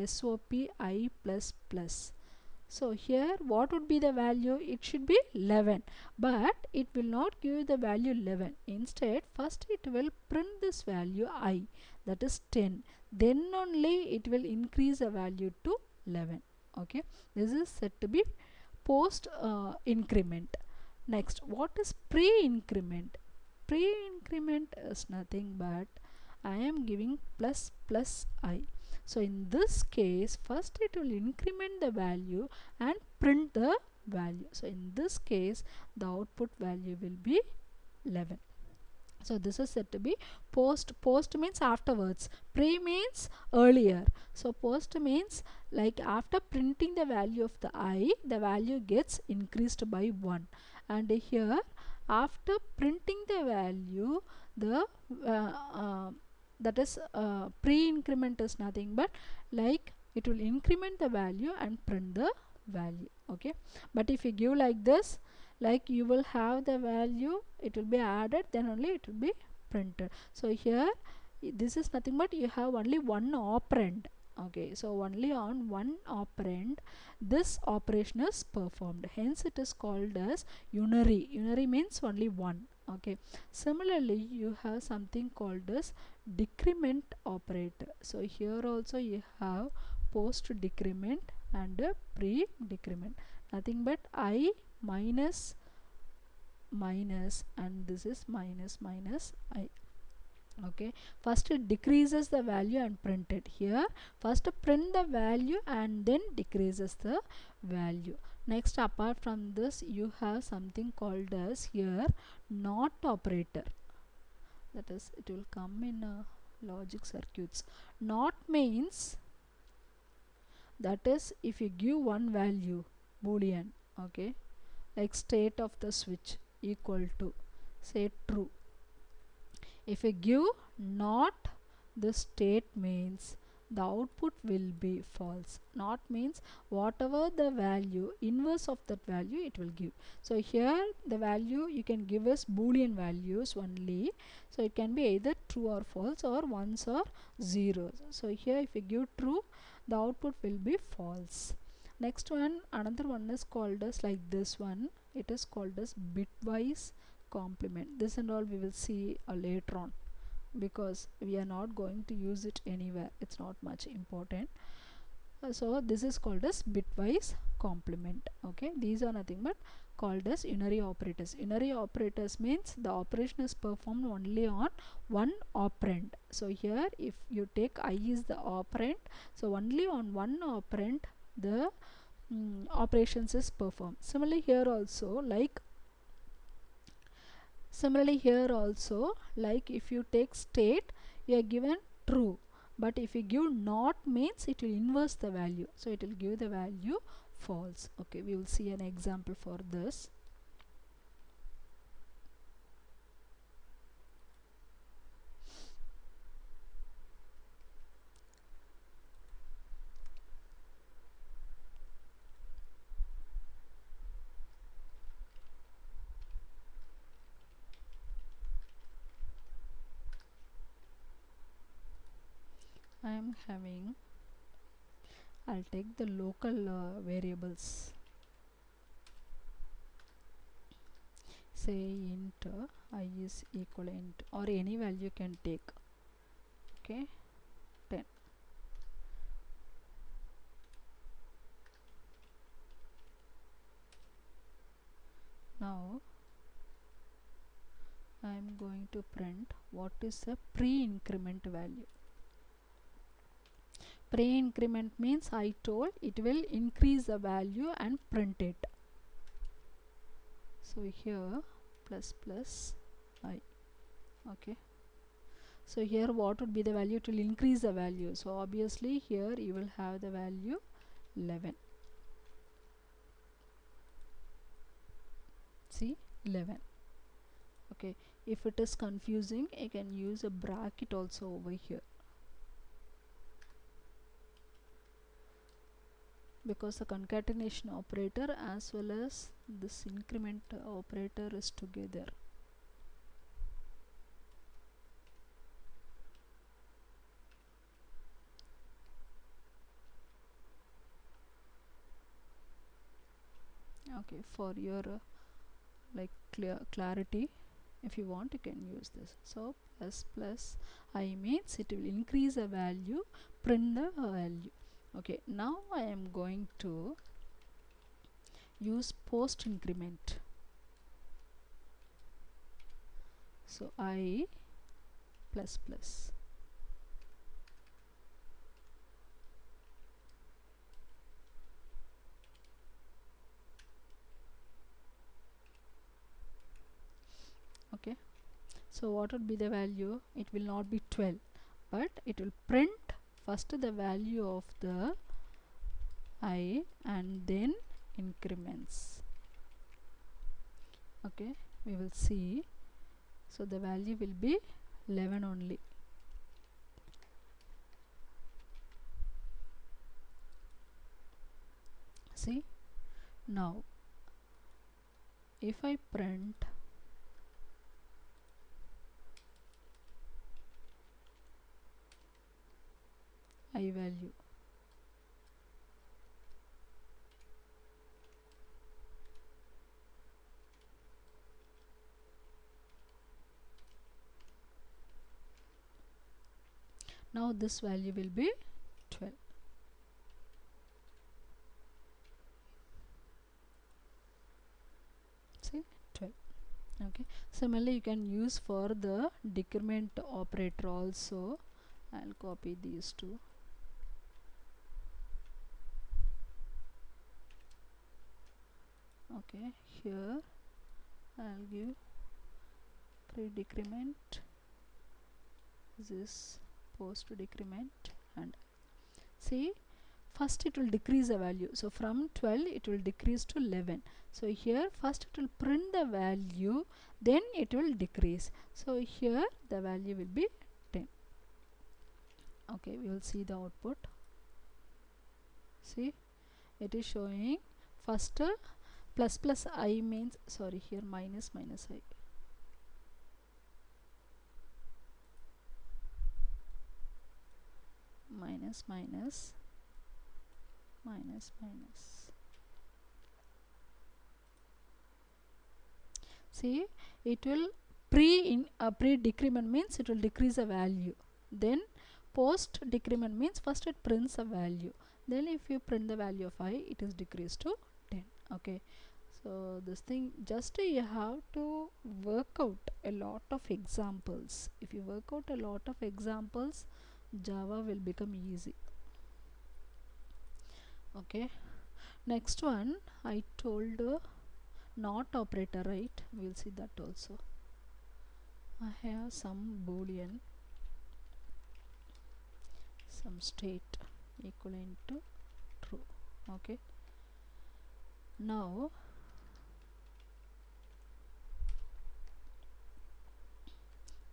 SOP I plus plus, so here what would be the value? It should be 11, but it will not give the value 11. Instead first it will print this value I, that is 10, then only it will increase the value to 11. Okay, this is said to be post increment. Next, what is pre-increment? Pre-increment is nothing but I am giving plus plus I. So in this case first it will increment the value and print the value. So in this case the output value will be 11. So this is said to be post. Post means afterwards, pre means earlier. So post means like after printing the value of the I, the value gets increased by 1. And here after printing the value, the that is pre-increment is nothing but like it will increment the value and print the value. Okay, but if you give like this, like you will have the value, it will be added, then only it will be printed. So here this is nothing but you have only one operand. Okay, so only on one operand this operation is performed, hence it is called as unary. Unary means only one. Okay, similarly you have something called as decrement operator. So here also you have post decrement and a pre decrement, nothing but I minus minus, and this is minus minus I. Okay, first it decreases the value and print it. Here first print the value and then decreases the value. Next, apart from this, you have something called as here not operator, that is it will come in logic circuits. Not means, that is if you give one value boolean, okay, like state of the switch equal to say true. If you give not, the state means the output will be false. Not means whatever the value, inverse of that value it will give. So here the value you can give as boolean values only. So it can be either true or false or ones or zeros. So here if you give true, the output will be false. Next one, another one is called as like this one. It is called as bitwise complement. This and all we will see later on, because we are not going to use it anywhere, it's not much important. So this is called as bitwise complement. Okay, these are nothing but called as unary operators. Unary operators means the operation is performed only on one operand. So here if you take I is the operand, so only on one operand the operations is performed. Similarly here also, like if you take state, you are given true, but if you give not means it will inverse the value, so it will give the value false. Okay, we will see an example for this. I am having, I'll take the local variables, say int I is equal int, or any value you can take. Okay, 10. Now I am going to print what is the pre-increment value. Pre-increment means I told it will increase the value and print it. So here plus plus I. Okay, so here what would be the value? It will increase the value, so obviously here you will have the value 11. See, 11. Okay, if it is confusing, I can use a bracket also over here, because the concatenation operator as well as this increment operator is together. Okay, for your like clarity, if you want you can use this. So plus plus I means it will increase the value, print the value. Okay, now I am going to use post increment. So I plus plus. Okay, so what would be the value? It will not be 12, but it will print first the value of the I and then increments. Okay, we will see. So the value will be 11 only. See, now if I print I value, Now this value will be 12. See, 12. Okay, similarly you can use for the decrement operator also. I'll copy these two. Okay, here I'll give pre-decrement, this post decrement, and see, first it will decrease the value, so from 12 it will decrease to 11. So here first it will print the value, then it will decrease. So here the value will be 10. Okay, we will see the output. See, it is showing first plus plus I means, sorry, here minus minus I. Minus minus minus minus. See, it will pre decrement means it will decrease a value, then post decrement means first it prints a value, then if you print the value of I, it is decreased to 10. Okay, so this thing just you have to work out a lot of examples. If you work out a lot of examples, Java will become easy. Okay, next one I told not operator, right? We'll see that also. I have some boolean, some state equivalent to true. Okay, now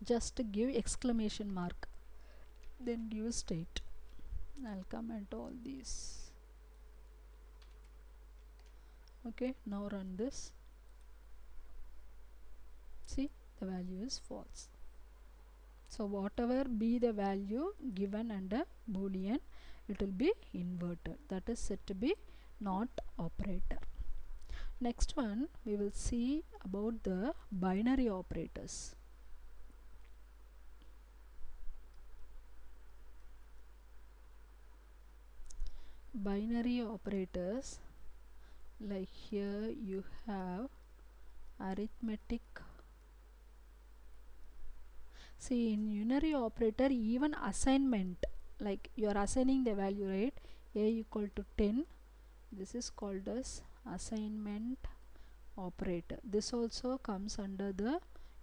just give exclamation mark, then give state. I'll comment all these. Okay, now run this. See, the value is false. So whatever be the value given under boolean, it will be inverted. That is said to be not operator. Next one we will see about the binary operators. Binary operators, like here you have arithmetic. See, in unary operator, even assignment, like you are assigning the value, right? A equal to 10, this is called as assignment operator. This also comes under the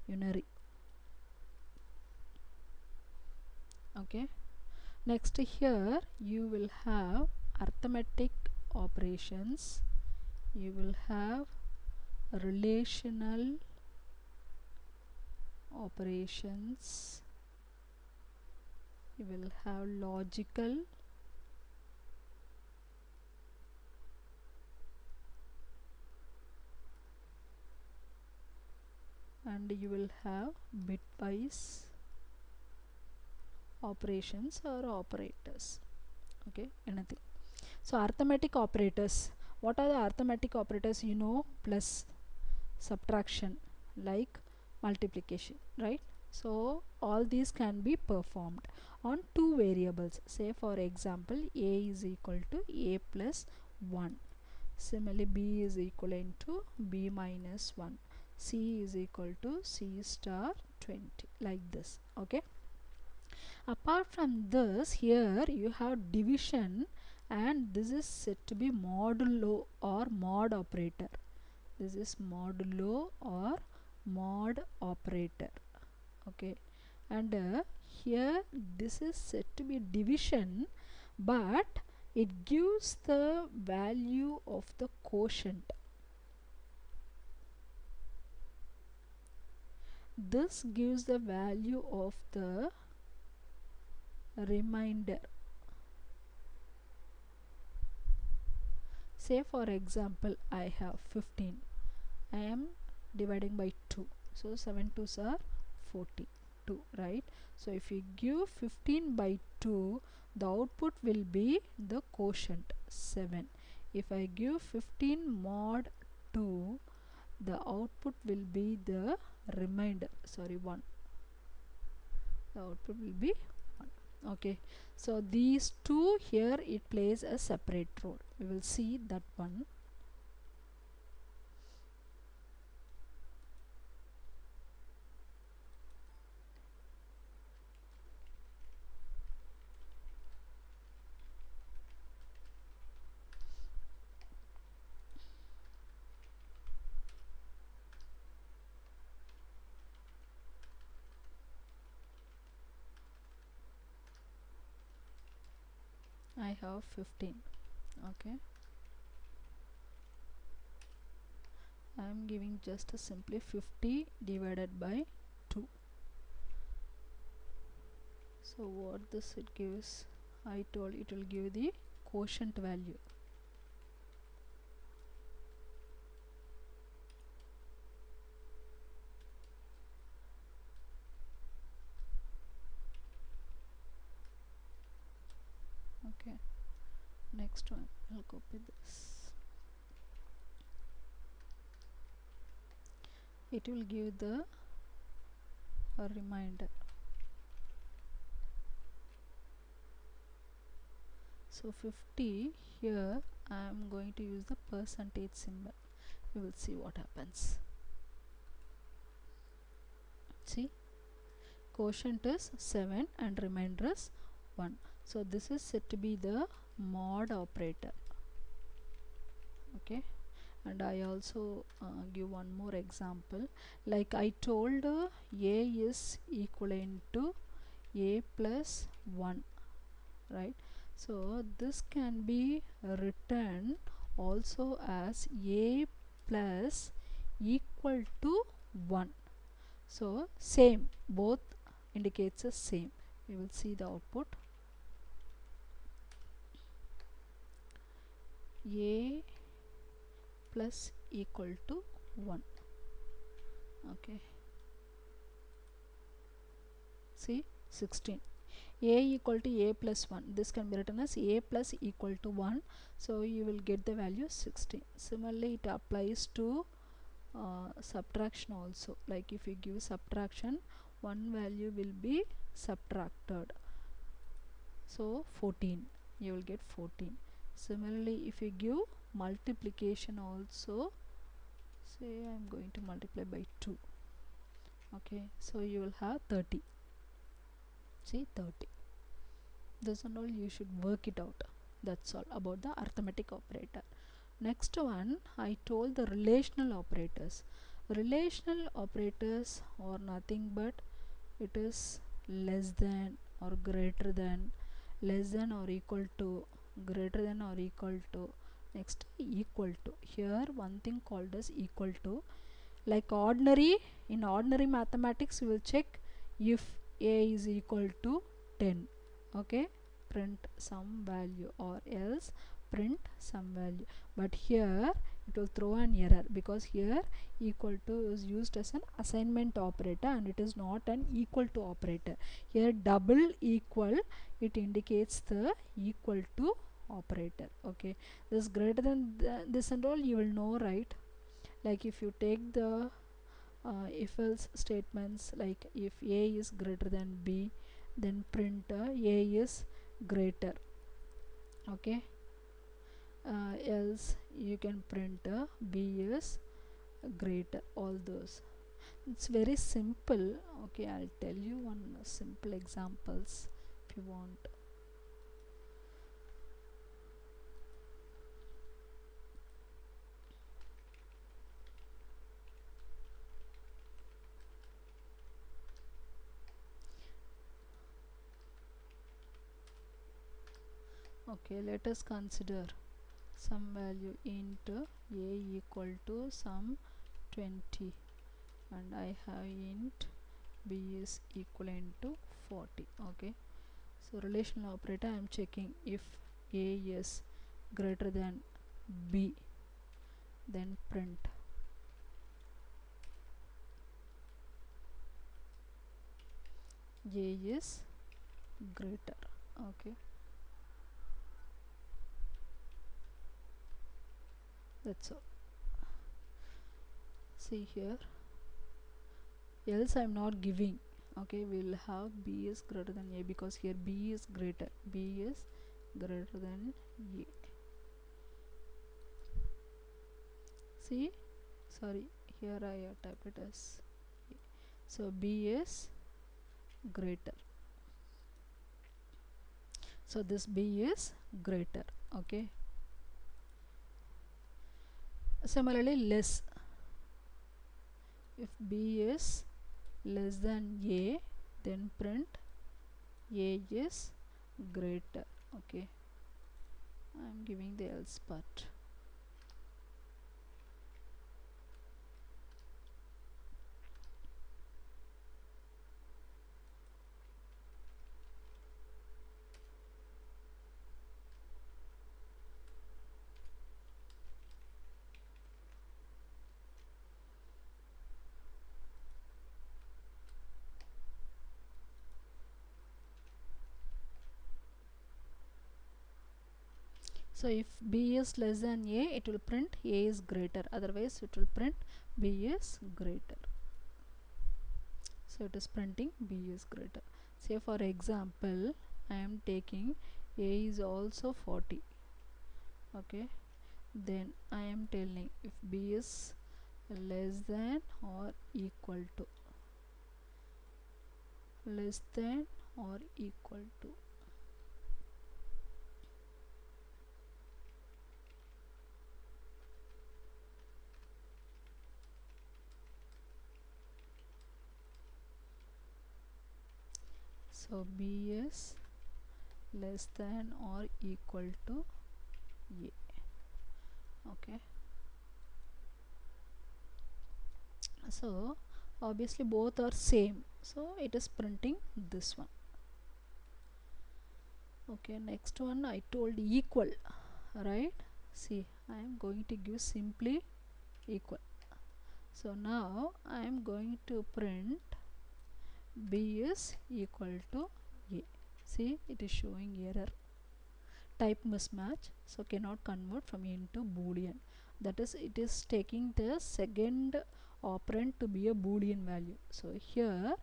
unary. Okay, next here you will have arithmetic operations, you will have relational operations, you will have logical, and you will have bitwise operations or operators. Okay, anything. So arithmetic operators, what are the arithmetic operators? You know, plus, subtraction, like multiplication, right? So all these can be performed on two variables. Say for example, a is equal to a plus 1, similarly b is equivalent to b minus 1, c is equal to c star 20, like this. Okay, apart from this, here you have division, and this is said to be modulo or mod operator. This is modulo or mod operator. Okay, and here this is said to be division, but it gives the value of the quotient. This gives the value of the remainder. Say for example, I have 15, I am dividing by 2, so 7 2s are 42, right? So if you give 15 by 2, the output will be the quotient 7. If I give 15 mod 2, the output will be the remainder, sorry, 1. The output will be 1. Okay, so these two here it plays a separate role. We will see that one. I have 15. Okay, I am giving just a simply 50 divided by 2. So what this it gives, I told it will give the quotient value. Okay, next one I'll copy this. It will give the a reminder. So 50 here I am going to use the percentage symbol. We will see what happens. See, quotient is 7 and remainder is 1. So this is said to be the mod operator. Okay, and I also give one more example. Like I told a is equivalent to a plus 1, right? So this can be written also as a plus equal to 1. So same, both indicates the same. We will see the output. A plus equal to 1. Okay, see, 16. A equal to a plus 1, this can be written as a plus equal to 1, so you will get the value 16. Similarly it applies to subtraction also. Like if you give subtraction, one value will be subtracted, so 14, you will get 14. Similarly if you give multiplication also, say I am going to multiply by 2. Okay, so you will have 30. See, 30. This and all you should work it out. That's all about the arithmetic operator. Next one, I told the relational operators. Relational operators are nothing but it is less than or greater than, less than or equal to, greater than or equal to, next equal to. Here one thing called as equal to. Like ordinary, in ordinary mathematics we will check if a is equal to 10. Okay, print some value, or else print some value. But here it will throw an error because here equal to is used as an assignment operator and it is not an equal to operator. Here double equal, it indicates the equal to operator. Okay, this greater than this and all you will know, right? Like if you take the if else statements, like if a is greater than b, then print a is greater. Okay, else you can print b is greater, all those. It's very simple. Okay, I'll tell you one simple examples if you want. Okay, let us consider some value int a equal to some 20 and I have int b is equivalent to 40. Okay, so relational operator I am checking if a is greater than b, then print a is greater. Okay, that's all. See here, else I am not giving. Okay, we will have b is greater than a because here b is greater than a. See, sorry, here I have typed it as a. So b is greater, so this b is greater. Okay, similarly less, if b is less than a, then print a is greater. Okay, I am giving the else part. So if b is less than a, it will print a is greater, otherwise it will print b is greater. So it is printing b is greater. Say for example, I am taking a is also 40. Okay, then I am telling if b is less than or equal to, less than or equal to, so b is less than or equal to a. Okay, so obviously both are same, so it is printing this one. Okay, next one I told equal, right? See, I am going to give simply equal. So now I am going to print b is equal to a. See, it is showing error, type mismatch, so cannot convert from into boolean. That is, it is taking the second operand to be a boolean value. So here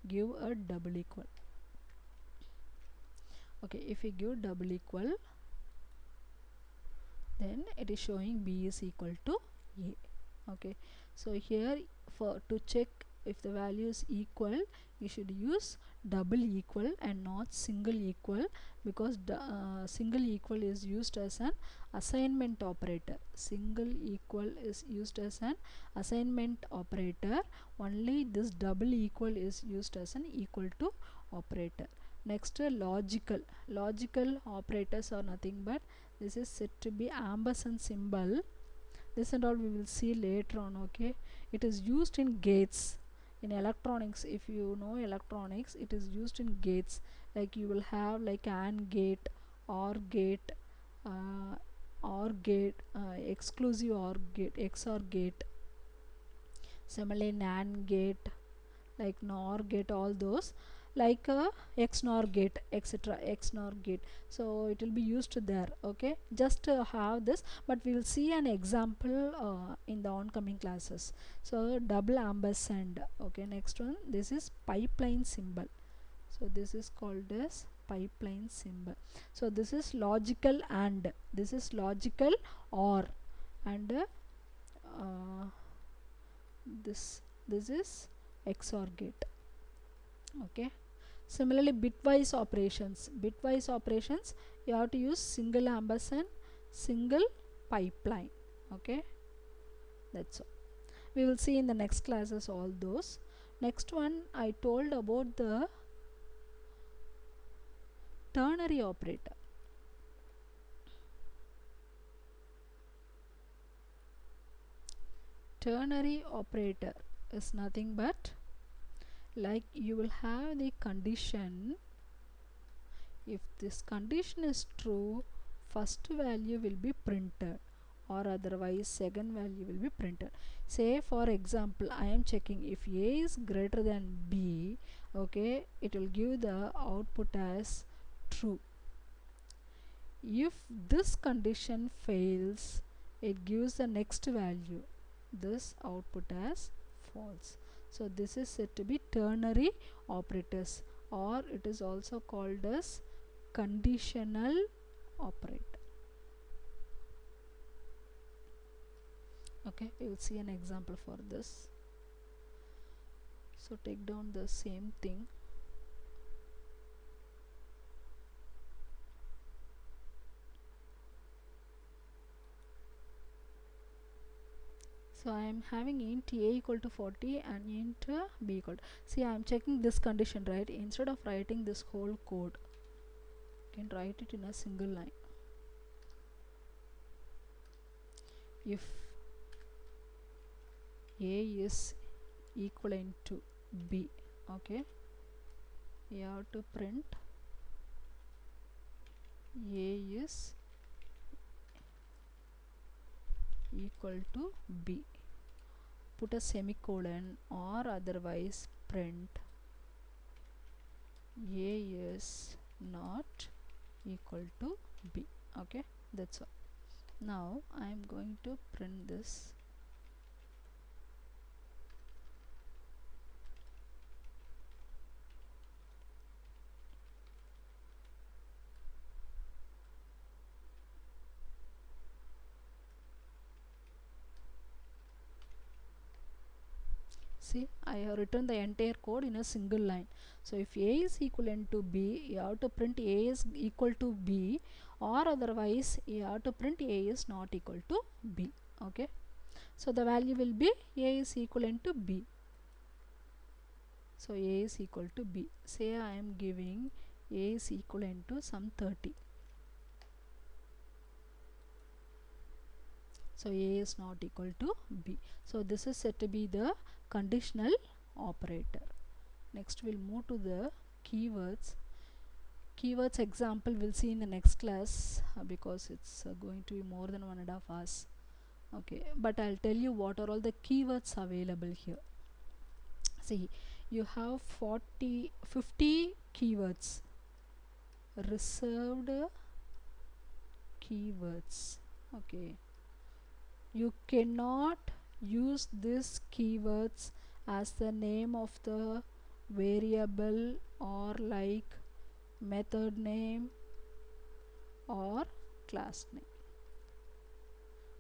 give a double equal. Okay, if we give double equal, then it is showing b is equal to a. Okay, so here for to check if the value is equal, you should use double equal and not single equal, because single equal is used as an assignment operator. Single equal is used as an assignment operator. Only this double equal is used as an equal to operator. Next, logical operators are nothing but this is said to be ampersand symbol. This and all we will see later on. Okay, it is used in gates in electronics. If you know electronics, it is used in gates, like you will have like AND gate, OR gate, uh, OR gate, exclusive OR gate, XOR gate, similarly NAND gate, like NOR gate, all those, like XNOR gate, etc. XNOR gate, so it will be used there. Okay, just have this, but we will see an example in the oncoming classes. So double ampersand. Okay, next one, this is pipeline symbol. So this is called as pipeline symbol. So this is logical AND, this is logical OR, and this is XOR gate. Okay, similarly bitwise operations you have to use single ampersand, single pipeline. Okay, that's all. We will see in the next classes all those. Next one I told about the ternary operator. Ternary operator is nothing but, like you will have the condition, if this condition is true, first value will be printed, or otherwise second value will be printed. Say for example, I am checking if a is greater than b. Okay, it will give the output as true. If this condition fails, it gives the next value, this output as false. So this is said to be ternary operators, or it is also called as conditional operator. Okay, we will see an example for this. So take down the same thing. So I am having int a equal to 40 and int b equal to, see, I am checking this condition, right? Instead of writing this whole code, you can write it in a single line. If a is equivalent to b, okay, you have to print a is equal to b, put a semicolon, or otherwise print a is not equal to b. Okay, that's all. Now I am going to print this. See, I have written the entire code in a single line. So if a is equivalent to b, you have to print a is equal to b, or otherwise you have to print a is not equal to b. Okay, so the value will be a is equivalent to b. So a is equal to b. Say I am giving a is equivalent to some 30. So a is not equal to b. So this is said to be the conditional operator. Next we'll move to the keywords. Keywords example we'll see in the next class, because it's going to be more than 1.5 hours. Okay, but I'll tell you what are all the keywords available here. See, you have 50 keywords, reserved keywords. Okay, you cannot use these keywords as the name of the variable, or like method name, or class name,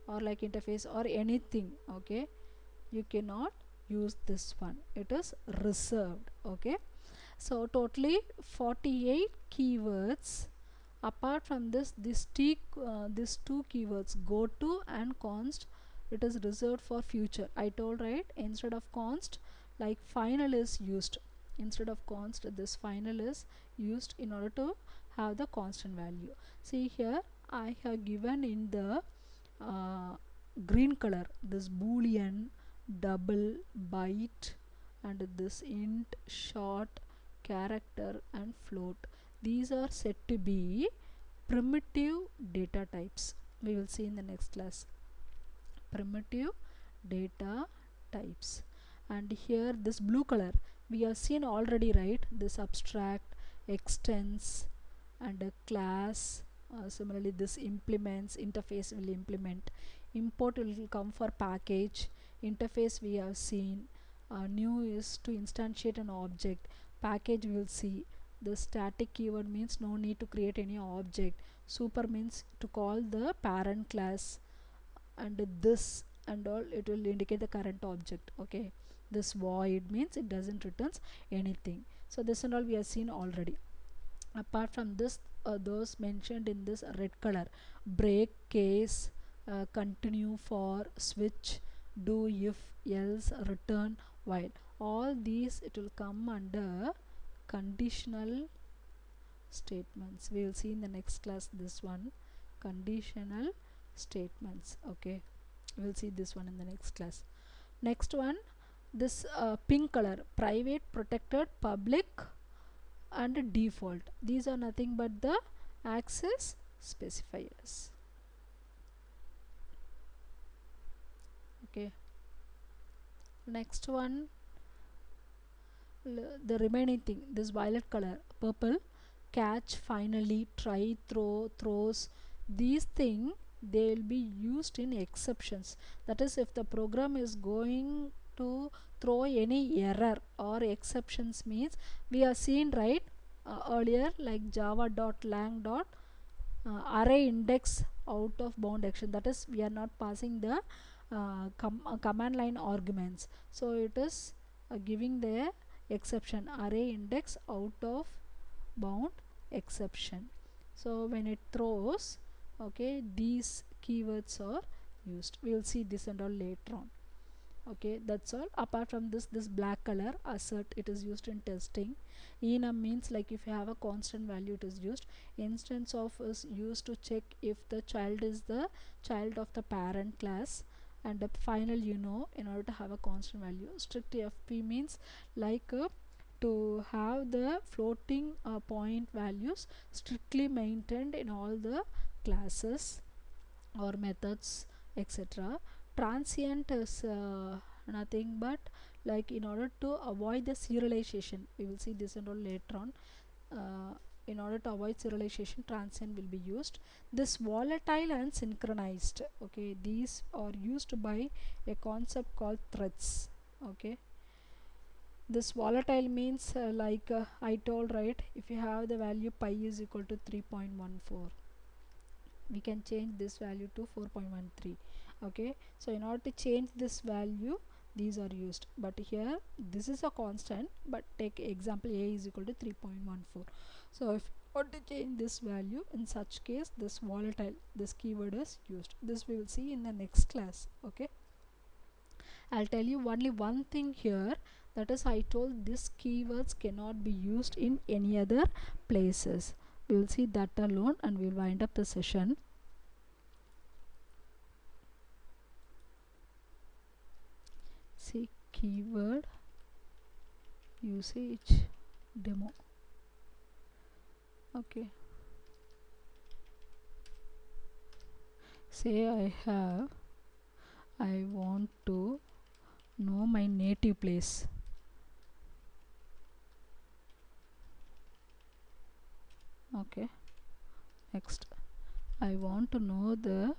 or like interface, or anything. Okay, you cannot use this one, it is reserved. Okay, so totally 48 keywords. Apart from this, these two keywords, go to and const, it is reserved for future. I told, right, instead of const, like final is used. Instead of const, this final is used in order to have the constant value. See here, I have given in the green color this boolean, double, byte, and this int, short, character, and float. These are said to be primitive data types. We will see in the next class. Primitive data types. And here this blue color we have seen already, right? This abstract, extends, and a class. Similarly, this implements, interface will implement, import will come for package, interface we have seen, new is to instantiate an object, package we will see. The static keyword means no need to create any object, super means to call the parent class, and this and all, it will indicate the current object. Okay, this void means it doesn't returns anything. So this and all we have seen already. Apart from this, those mentioned in this red color, break, case, continue, for, switch, do, if, else, return, while, all these it will come under conditional statements. We will see in the next class this one, conditional statements. Okay, we'll see this one in the next class. Next one, this pink color, private, protected, public, and default. These are nothing but the access specifiers. Okay, next one, the remaining thing, this violet color, purple, catch, finally, try, throw, throws, these things they will be used in exceptions. That is, if the program is going to throw any error or exceptions means we are seen right earlier, like java.lang array index out of bound action, that is we are not passing the command line arguments, so it is giving the exception array index out of bound exception. So when it throws, okay, these keywords are used. We will see this and all later on. Okay, that's all. Apart from this black color assert, it is used in testing. Enum means like if you have a constant value, it is used. Instance of is used to check if the child is the child of the parent class. And the final, you know, in order to have a constant value. Strict FP means like to have the floating point values strictly maintained in all the classes or methods, etc. Transient is nothing but like in order to avoid the serialization, we will see this and all later on. In order to avoid serialization, transient will be used. This volatile and synchronized, okay, these are used by a concept called threads. Okay, this volatile means like I told right, if you have the value pi is equal to 3.14, we can change this value to 4.13. Okay, so in order to change this value, these are used, but here this is a constant, but take example a is equal to 3.14. so if you want to change this value, in such case this volatile, this keyword is used. This we will see in the next class. Okay, I'll tell you only one thing here, that is I told these keywords cannot be used in any other places. We will see that alone and we'll wind up the session. See keyword usage demo. Okay, say I want to know my native place. Okay, next I want to know the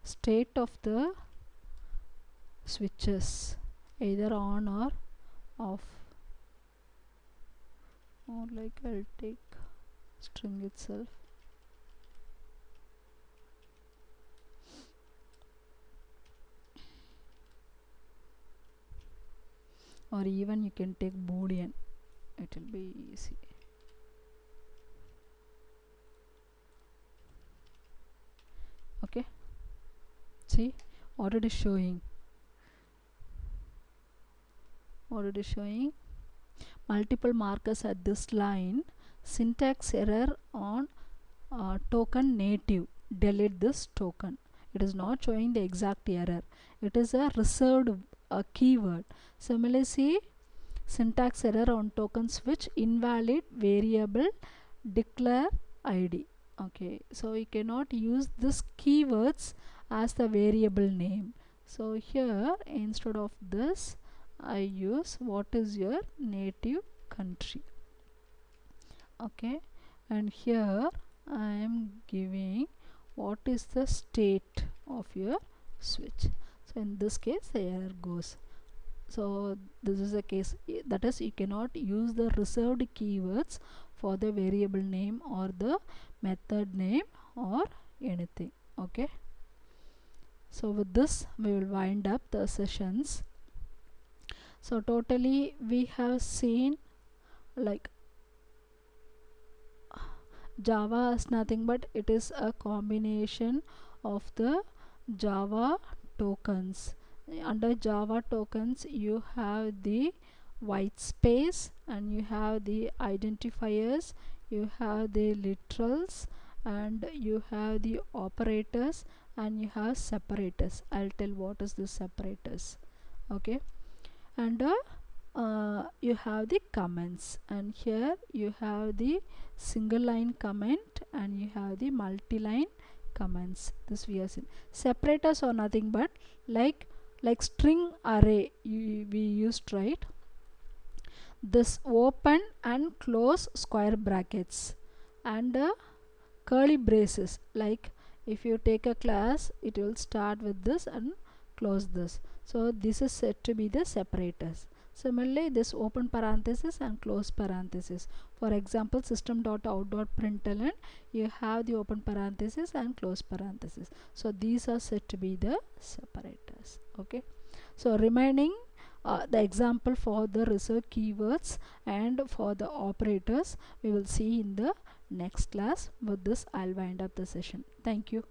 state of the switches, either on or off, or like I'll take string itself. Or even you can take boolean, it will be easy. Okay, see what it is showing. What it is showing, multiple markers at this line, syntax error on token native, delete this token. It is not showing the exact error, it is a reserved keyword. Similarly, see syntax error on token switch, invalid variable declare id. Okay, so we cannot use this keywords as the variable name. So here instead of this I use what is your native country. Okay, and here I am giving what is the state of your switch. So in this case the error goes. So this is a case, that is you cannot use the reserved keywords for the variable name or the method name or anything. Okay, so with this we will wind up the sessions. So totally we have seen like Java is nothing but it is a combination of the Java tokens. Under Java tokens you have the white space and you have the identifiers, you have the literals, and you have the operators, and you have separators. I'll tell what is the separators. Okay, and you have the comments, and here you have the single line comment and you have the multi-line comments. This we have seen. Separators are nothing but like string array we used, right? This open and close square brackets and curly braces, like if you take a class it will start with this and close this. So this is said to be the separators. Similarly, this open parenthesis and close parenthesis. For example, system.out.println, you have the open parenthesis and close parenthesis. So these are said to be the separators. Okay. So remaining the example for the reserved keywords and for the operators we will see in the next class. With this, I'll wind up the session. Thank you.